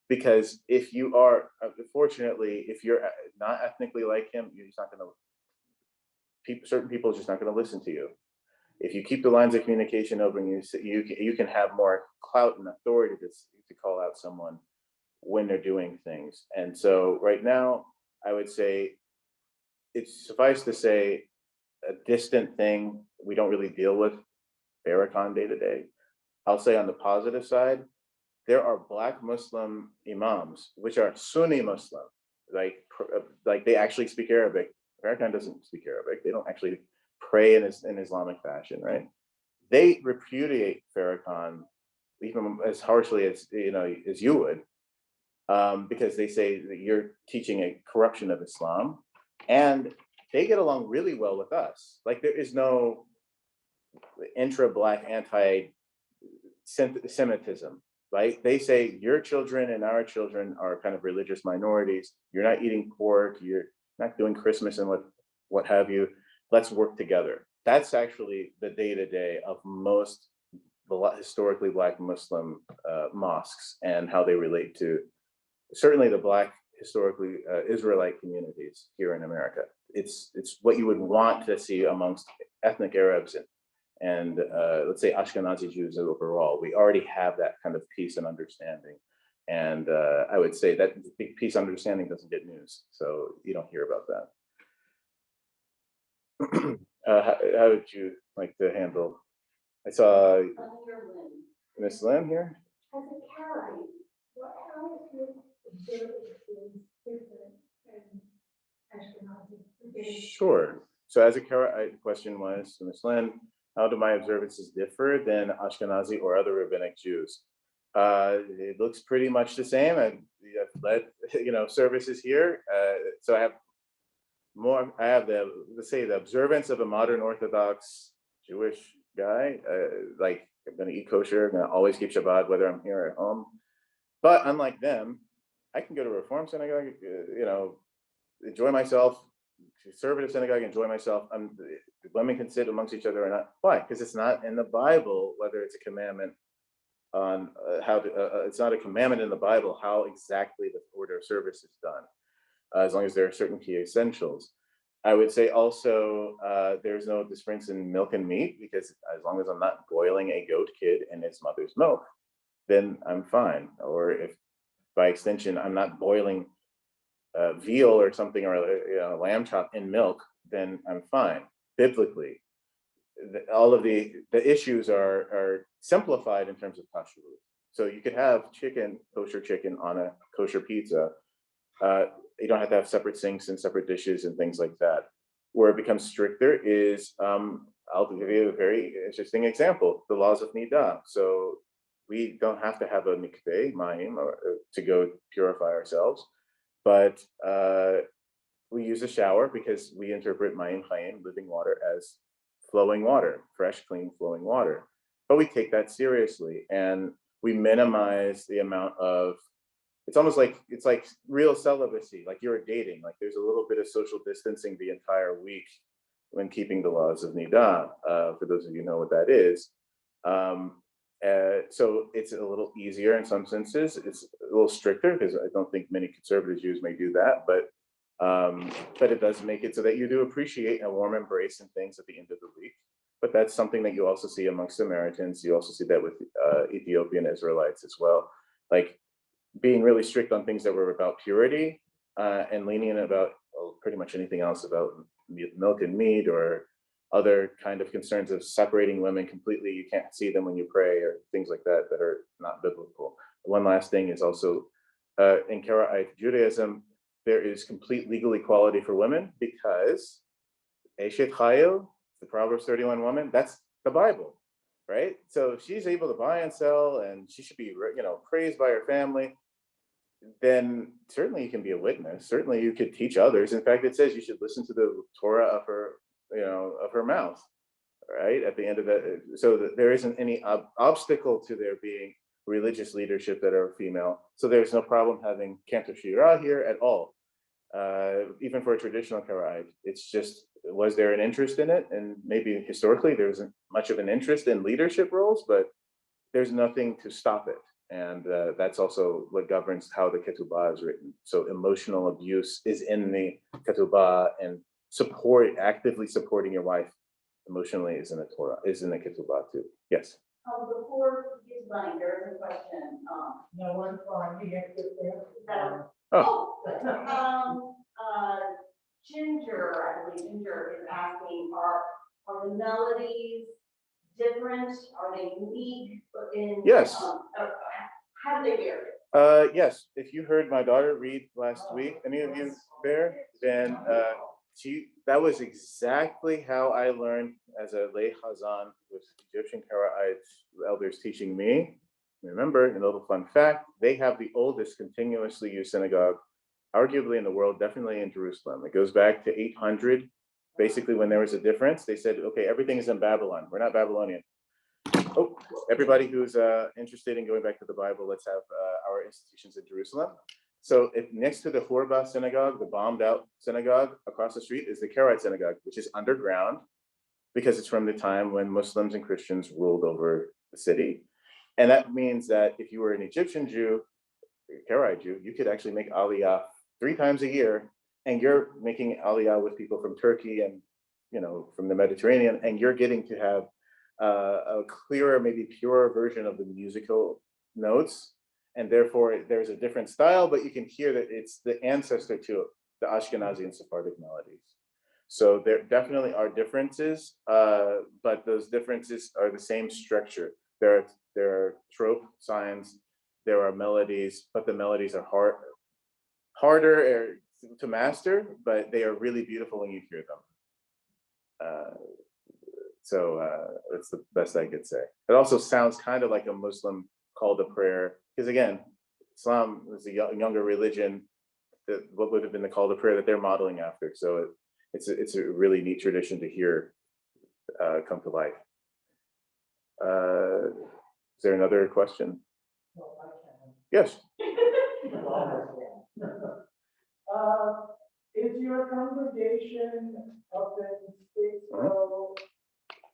because if you are, unfortunately, if you're not ethnically like him, he's not going to. Certain people are just not going to listen to you. If you keep the lines of communication open, you can have more clout and authority to call out someone when they're doing things. And so right now, I would say it's suffice to say a distant thing we don't really deal with Farrakhan day to day. I'll say on the positive side, there are Black Muslim imams, which are Sunni Muslim, like they actually speak Arabic. Farrakhan doesn't speak Arabic. They don't actually pray in Islamic fashion, right? They repudiate Farrakhan even as harshly as as you would, because they say that you're teaching a corruption of Islam, and they get along really well with us. Like there is no intra-Black anti-Semitism, right? They say your children and our children are kind of religious minorities. You're not eating pork. You're not doing Christmas and what have you. Let's work together. That's actually the day-to-day of most historically Black Muslim mosques and how they relate to certainly the Black historically Israelite communities here in America. It's what you would want to see amongst ethnic Arabs and let's say Ashkenazi Jews overall. We already have that kind of peace and understanding. And I would say that peace and understanding doesn't get news, so you don't hear about that. How would you like to handle? I saw Miss Lim here. As a Keralite, how is your observance different than Ashkenazi? Sure. So as a Keralite, question was, Ms. Lynn, how do my observances differ than Ashkenazi or other rabbinic Jews? It looks pretty much the same. I've led services here, so I have let's say the observance of a modern Orthodox Jewish guy. Like I'm going to eat kosher, I'm going to always keep Shabbat, whether I'm here or at home. But unlike them, I can go to a Reform synagogue, enjoy myself, conservative synagogue, enjoy myself. Women can sit amongst each other or not. Why? Because it's not in the Bible, whether it's a commandment on how to, it's not a commandment in the Bible how exactly the order of service is done, as long as there are certain key essentials. I would say also there's no difference in milk and meat, because as long as I'm not boiling a goat kid in its mother's milk, then I'm fine. Or if by extension I'm not boiling veal or something, or lamb chop in milk, then I'm fine. Biblically, all of the issues are simplified in terms of kashrut. So you could have kosher chicken on a kosher pizza. You don't have to have separate sinks and separate dishes and things like that. Where it becomes stricter is, I'll give you a very interesting example, the laws of nidah. So we don't have to have a mikveh, mayim, to go purify ourselves, but we use a shower because we interpret mayim chayim, living water, as flowing water, fresh, clean, flowing water. But we take that seriously, and we minimize the amount of, it's like real celibacy, like you're dating, like there's a little bit of social distancing the entire week when keeping the laws of nidah, for those of you who know what that is. So it's a little easier in some senses. It's a little stricter because I don't think many conservative Jews may do that, but it does make it so that you do appreciate a warm embrace and things at the end of the week. But that's something that you also see amongst Samaritans. You also see that with Ethiopian Israelites as well. Like being really strict on things that were about purity and lenient about pretty much anything else about milk and meat or other kind of concerns of separating women completely. You can't see them when you pray or things like that that are not biblical. One last thing is also in Keralite Judaism, there is complete legal equality for women because Eshet Chayil, the Proverbs 31 woman, that's the Bible, right? So she's able to buy and sell, and she should be, praised by her family. Then certainly you can be a witness. Certainly you could teach others. In fact, it says you should listen to the Torah of her mouth, right? At the end of that, so that there isn't any obstacle to there being religious leadership that are female. So there's no problem having Cantor Shira here at all. Even for a traditional Keralite, it's just, was there an interest in it? And maybe historically there isn't much of an interest in leadership roles, but there's nothing to stop it. And that's also what governs how the ketubah is written. So emotional abuse is in the ketubah, and actively supporting your wife emotionally is in the Torah, is in the ketubah too. Yes. Before you get money, there is a question, No one's on the exit there. that, Oh. Ginger, I believe Ginger is asking, are the melodies different? Are they unique in? Yes. How do they vary? Yes, if you heard my daughter read last week, any of you there, then that was exactly how I learned as a lay Chazan with Egyptian Keralite elders teaching me. Remember, a little fun fact, they have the oldest continuously used synagogue, arguably in the world, definitely in Jerusalem. It goes back to 800. Basically, when there was a difference, they said, okay, everything is in Babylon. We're not Babylonian. Oh, everybody who's interested in going back to the Bible, let's have our institutions in Jerusalem. So if next to the Horba synagogue, the bombed out synagogue across the street is the Keralite Synagogue, which is underground because it's from the time when Muslims and Christians ruled over the city. And that means that if you were an Egyptian Jew, a Keralite Jew, you could actually make Aliyah 3 times a year, and you're making Aliyah with people from Turkey and from the Mediterranean, and you're getting to have a clearer, maybe purer version of the musical notes, and therefore there's a different style, but you can hear that it's the ancestor to the Ashkenazi and Sephardic melodies. So there definitely are differences, but those differences are the same structure. There are trope signs, there are melodies, but the melodies are harder to master, but they are really beautiful when you hear them. So that's the best I could say. It also sounds kind of like a Muslim call to prayer, because again, Islam is a younger religion, what would have been the call to prayer that they're modeling after. So it's a really neat tradition to hear come to life. Is there another question? Yes. Is your congregation up in Statesboro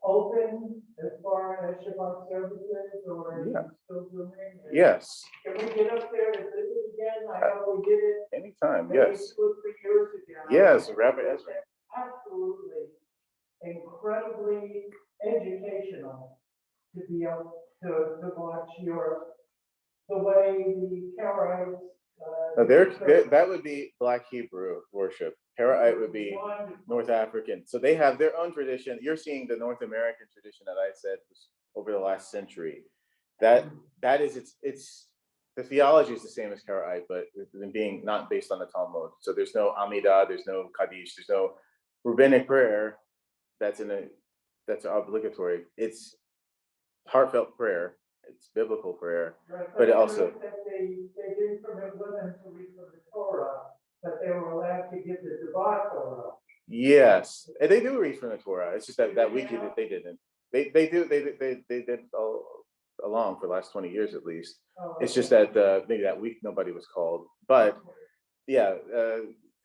open as far as Shabbat services, or are you still doing? Yes. Can we get up there to visit again? I know we did it Anytime. maybe Yes. 2 or 3 years ago. Yes, Rabbi Ezra. Absolutely incredibly educational to be able to watch the way the Karaites. That would be Black Hebrew worship. Karaite would be North African. So they have their own tradition. You're seeing the North American tradition that I said was over the last century. That is it's the theology is the same as Karaite, but being not based on the Talmud. So there's no Amidah, there's no Kaddish, there's no rabbinic prayer that's obligatory. It's heartfelt prayer. It's biblical prayer, but it also. They didn't permit women to read from the Torah, but they were allowed to give the Devar Torah. Yes, and they do read from the Torah. It's just that week they didn't. They did all along for the last 20 years at least. It's just that maybe that week nobody was called. But yeah,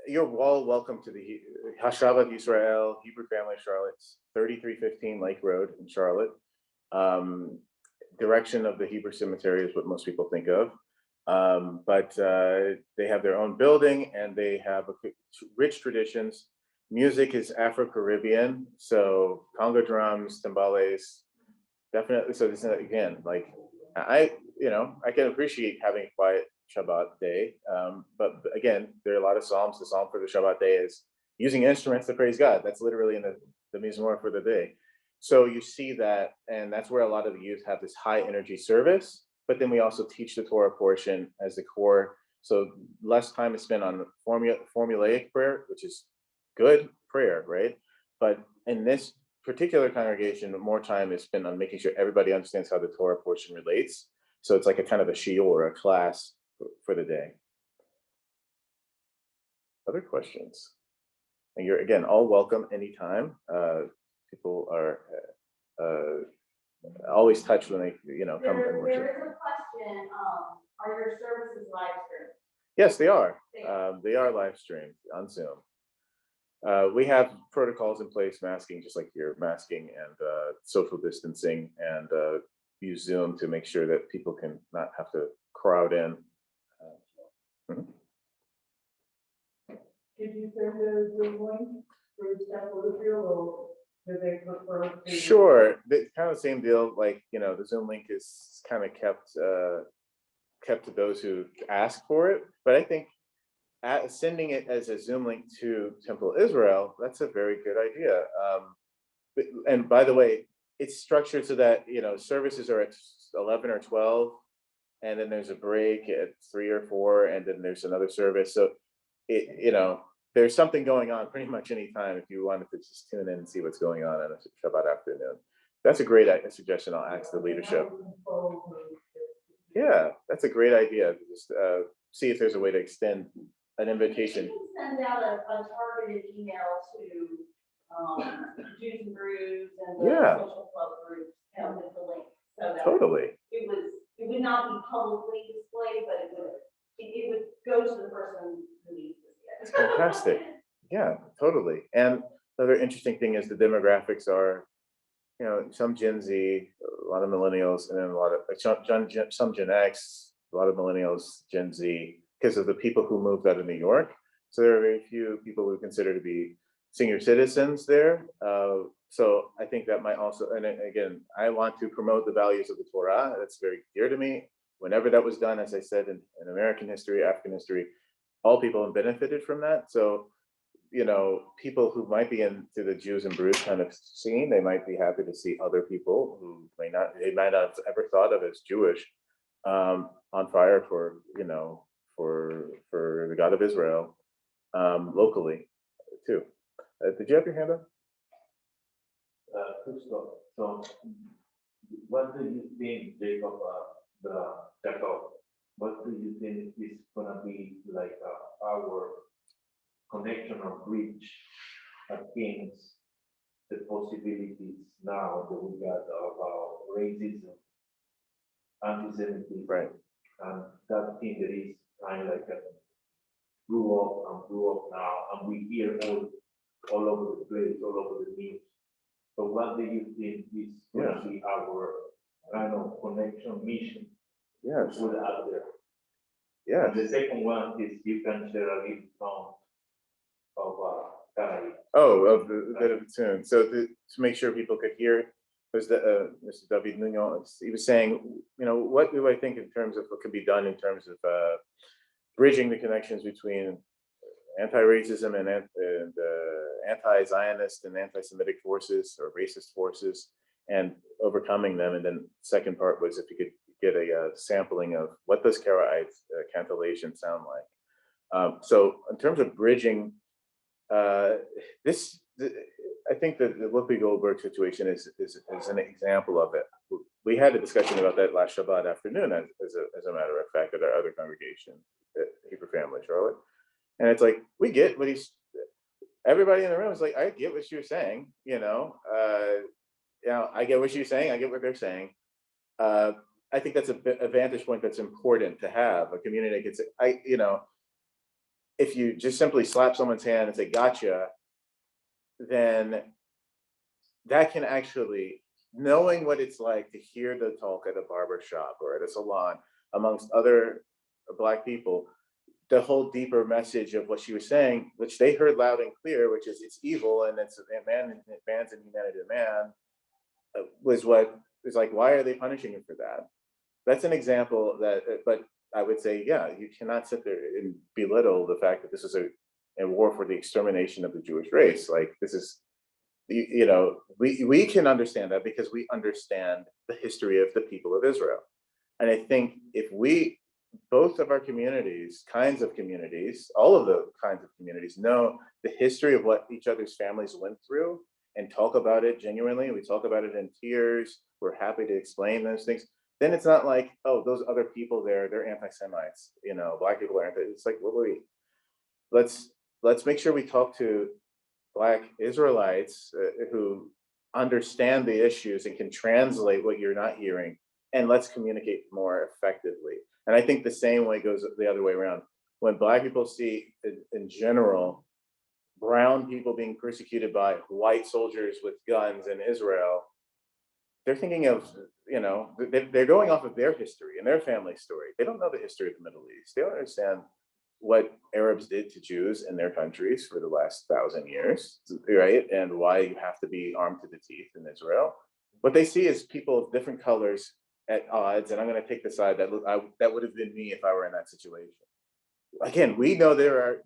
you're all welcome to the Hashavat Yisrael Hebrew Family Charlotte, 3315 Lake Road in Charlotte. Direction of the Hebrew Cemetery is what most people think of. But they have their own building and they have rich traditions. Music is Afro-Caribbean, so Congo drums, timbales, definitely. So this is, again, like I can appreciate having a quiet Shabbat day, but again, there are a lot of psalms. The psalm for the Shabbat day is using instruments to praise God. That's literally in the Mizmor for the day. So you see that, and that's where a lot of the youth have this high energy service, but then we also teach the Torah portion as the core. So less time is spent on formulaic prayer, which is good prayer, right? But in this particular congregation, more time is spent on making sure everybody understands how the Torah portion relates. So it's like a kind of a shiur, a class for the day. Other questions? And you're, again, all welcome anytime. People are always touched when they, come and worship. There is a question, are your services live streamed? Yes, they are. They are live streamed on Zoom. We have protocols in place, masking, just like here, masking and social distancing, and use Zoom to make sure that people can not have to crowd in. Did you send the Zoom link for Temple Israel, do they prefer to? Sure, the kind of same deal, like, the Zoom link is kind of kept to those who ask for it. But I think sending it as a Zoom link to Temple Israel, that's a very good idea. And by the way, it's structured so that, services are at 11 or 12, and then there's a break at 3 or 4, and then there's another service. So there's something going on pretty much any time if you wanted to just tune in and see what's going on a Shabbat afternoon. That's a great suggestion. I'll ask the leadership. Yeah, that's a great idea. Just see if there's a way to extend an invitation. You can send out a targeted email to Jews and Brews and the Yeah. social club groups, with the link. So that Totally. it would not be publicly displayed, but it would go to the person who needs to see it. Fantastic. Yeah, totally. And another interesting thing is the demographics are, some Gen Z, a lot of millennials, and then a lot of some Gen X, a lot of millennials, Gen Z, because of the people who moved out of New York. So there are very few people we consider to be senior citizens there. So I think that might also, and again, I want to promote the values of the Torah. That's very dear to me. Whenever that was done, as I said, in American history, African history, all people have benefited from that. So, people who might be into the Jews and Brews kind of scene, they might be happy to see other people who they might not have ever thought of as Jewish, on fire for the God of Israel, locally too. Did you have your hand up? So, what do you think, Jacob, what do you think is gonna be like our connection or bridge against the possibilities now that we got about racism, anti-Semitism, Right. and that thing that is kind of like grew up now, and we hear all over the place, all over the news. So what do you think is going to be our kind of connection mission Yes. to put out there? Yeah. And the second one is you can share a little song of Keralite. Oh, of the bit of the tune. So to make sure people could hear, was Mr. David Nuno. He was saying, what do I think in terms of what could be done in terms of bridging the connections between anti-racism and anti-Zionist and anti-Semitic forces or racist forces, and overcoming them. And then second part was if you could get a sampling of what does Keralite cantillation sound like. So in terms of bridging, I think that the Whoopi Goldberg situation is an example of it. We had a discussion about that last Shabbat afternoon, as a matter of fact, at our other congregation, at Hebrew Family, Charlotte. And it's like, we get what everybody in the room is like, I get what you're saying, I get what you're saying, I get what they're saying. I think that's a vantage point that's important to have. A community that can say, if you just simply slap someone's hand and say, gotcha, then that can actually, knowing what it's like to hear the talk at a barber shop or at a salon amongst other Black people, the whole deeper message of what she was saying, which they heard loud and clear, which is it's evil and it's man's inhumanity to man, was what is like, why are they punishing him for that? That's an example that, but I would say, yeah, you cannot sit there and belittle the fact that this is a war for the extermination of the Jewish race. Like, this is, we can understand that because we understand the history of the people of Israel. And I think if both of our kinds of communities, all of the kinds of communities know the history of what each other's families went through and talk about it genuinely, we talk about it in tears, we're happy to explain those things, then it's not like, oh, those other people there, they're anti-Semites, Black people are it's like, let's make sure we talk to Black Israelites who understand the issues and can translate what you're not hearing, and let's communicate more effectively. And I think the same way goes the other way around. When Black people see, in general, brown people being persecuted by white soldiers with guns in Israel, they're thinking of, they're going off of their history and their family story. They don't know the history of the Middle East. They don't understand what Arabs did to Jews in their countries for the last 1,000 years, right? And why you have to be armed to the teeth in Israel. What they see is people of different colors at odds, and I'm going to take the side that that would have been me if I were in that situation. Again, we know there are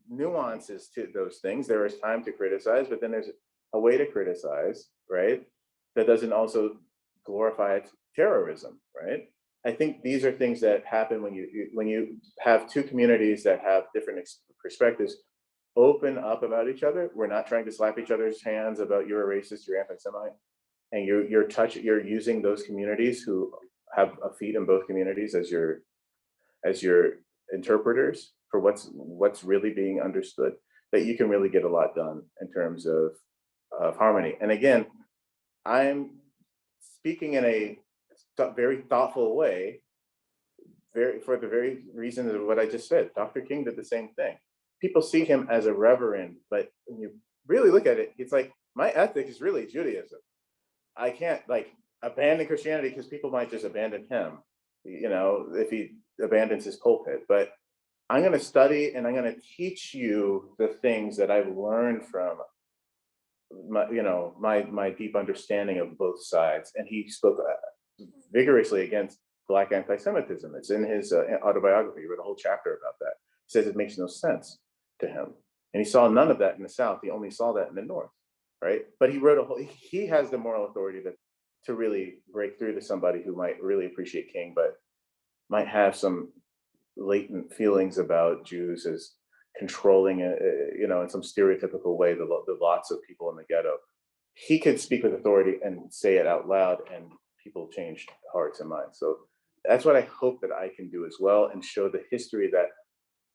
nuances to those things. There is time to criticize, but then there's a way to criticize, right? That doesn't also glorify terrorism, right? I think these are things that happen when you have two communities that have different perspectives open up about each other. We're not trying to slap each other's hands about you're a racist, you're anti-Semite, and you're using those communities who have a feet in both communities as your interpreters for what's really being understood. That you can really get a lot done in terms of harmony. And again, I'm speaking in a very thoughtful way, for the very reasons of what I just said. Dr. King did the same thing. People see him as a reverend, but when you really look at it, it's like my ethic is really Judaism. I can't like abandon Christianity because people might just abandon him, if he abandons his pulpit. But I'm going to study and I'm going to teach you the things that I've learned from my deep understanding of both sides. And he spoke vigorously against Black anti-Semitism. It's in his autobiography. He wrote a whole chapter about that. He says it makes no sense to him. And he saw none of that in the South. He only saw that in the North, right? But he has the moral authority to really break through to somebody who might really appreciate King, but might have some latent feelings about Jews as controlling, in some stereotypical way, the lots of people in the ghetto. He could speak with authority and say it out loud, and people changed hearts and minds. So that's what I hope that I can do as well, and show the history that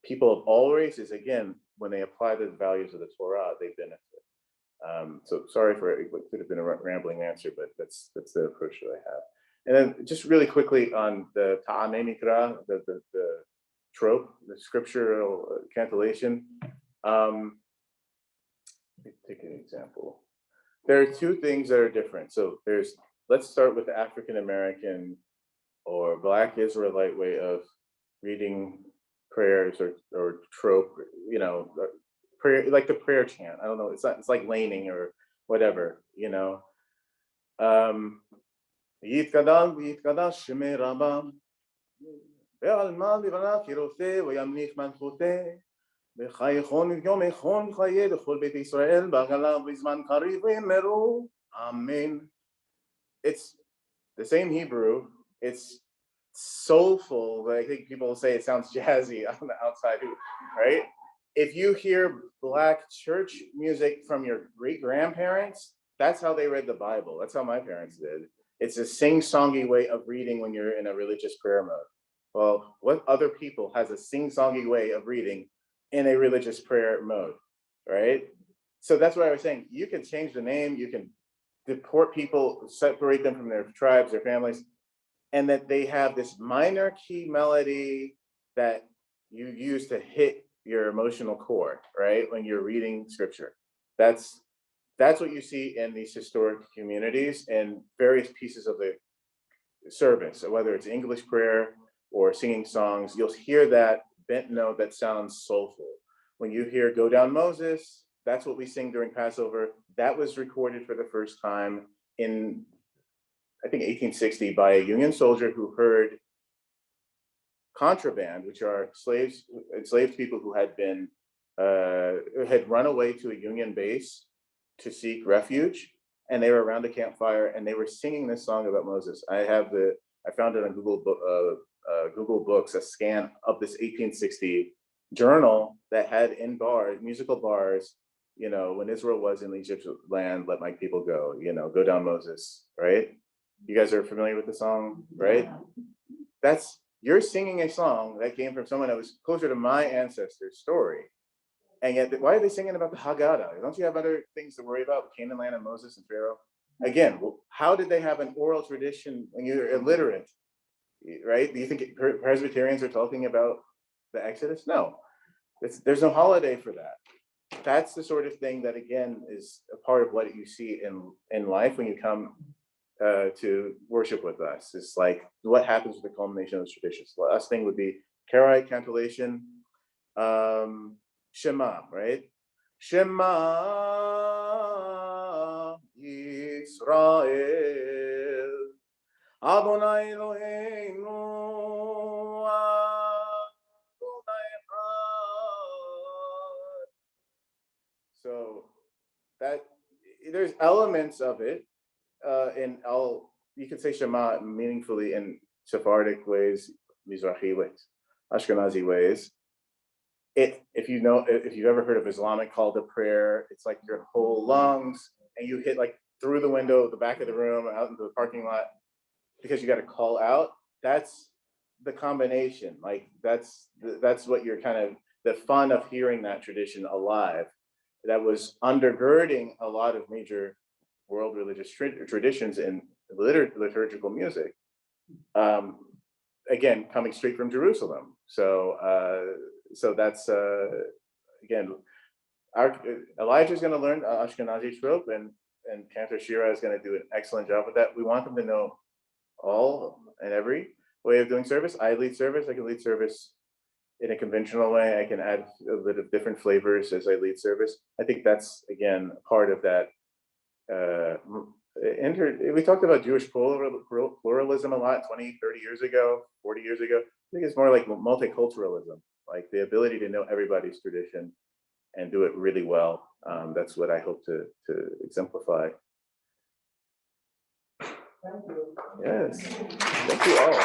people of all races, again, when they apply the values of the Torah, they benefit. So sorry for what could have been a rambling answer, but that's the approach that I have. And then just really quickly on the Ta'amei Mikra, the trope, the scriptural cantillation. Let me take an example. There are two things that are different. So let's start with the African American or Black Israelite way of reading prayers or trope, prayer, like the prayer chant. I don't know. It's like laning or whatever, Yitkadal v'yitkadash shemei Rabam ve'alma livanach yirofeh v'yamlich malchuteh v'chayechon yomechon chayeh l'chol beit Yisrael b'agalav b'zman kariv v'yimeru. Amen. It's the same Hebrew. It's soulful. I think people will say it sounds jazzy on the outside, right? If you hear Black church music from your great-grandparents, that's how they read the Bible. That's how my parents did. It's a sing-songy way of reading when you're in a religious prayer mode. Well, what other people has a sing-songy way of reading in a religious prayer mode, right? So that's what I was saying. You can change the name, you can deport people, separate them from their tribes, their families, and that they have this minor key melody that you use to hit your emotional core, right? When you're reading scripture. That's what you see in these historic communities and various pieces of the service. So whether it's English prayer or singing songs, you'll hear that bent note that sounds soulful. When you hear Go Down Moses, that's what we sing during Passover. That was recorded for the first time in, I think, 1860 by a Union soldier who heard contraband, which are enslaved people who had run away to a Union base to seek refuge, and they were around a campfire and they were singing this song about Moses. I found it on Google Books, a scan of this 1860 journal that had in musical bars, when Israel was in Egypt's land, let my people go, go down Moses, right? You guys are familiar with the song, right? You're singing a song that came from someone that was closer to my ancestors' story. And yet, why are they singing about the Haggadah? Don't you have other things to worry about, Canaan land and Moses and Pharaoh? Again, how did they have an oral tradition when you're illiterate, right? Do you think Presbyterians are talking about the Exodus? No, there's no holiday for that. That's the sort of thing that, again, is a part of what you see in life when you come to worship with us. It's like what happens with the culmination of those traditions. The last thing would be Keralite cantillation. Shema, right? Shema Yisrael, Adonai Eloheinu, Adonai Echad. So that there's elements of it, you can say Shema meaningfully in Sephardic ways, Mizrahi ways, Ashkenazi ways. If you've ever heard of Islamic call to prayer, it's like your whole lungs, and you hit like through the window, the back of the room, out into the parking lot, because you got to call out. That's the combination. Like that's what you're kind of the fun of hearing that tradition alive. That was undergirding a lot of major world religious traditions in liturgical music. Again, coming straight from Jerusalem. So that's again, Elijah's going to learn Ashkenazi trope, and Cantor Shira is going to do an excellent job with that. We want them to know all and every way of doing service. I lead service. I can lead service in a conventional way. I can add a bit of different flavors as I lead service. I think that's, again, part of that. We talked about Jewish pluralism a lot 20, 30 years ago, 40 years ago. I think it's more like multiculturalism, like the ability to know everybody's tradition and do it really well. That's what I hope to exemplify. Thank you. Yes, thank you all.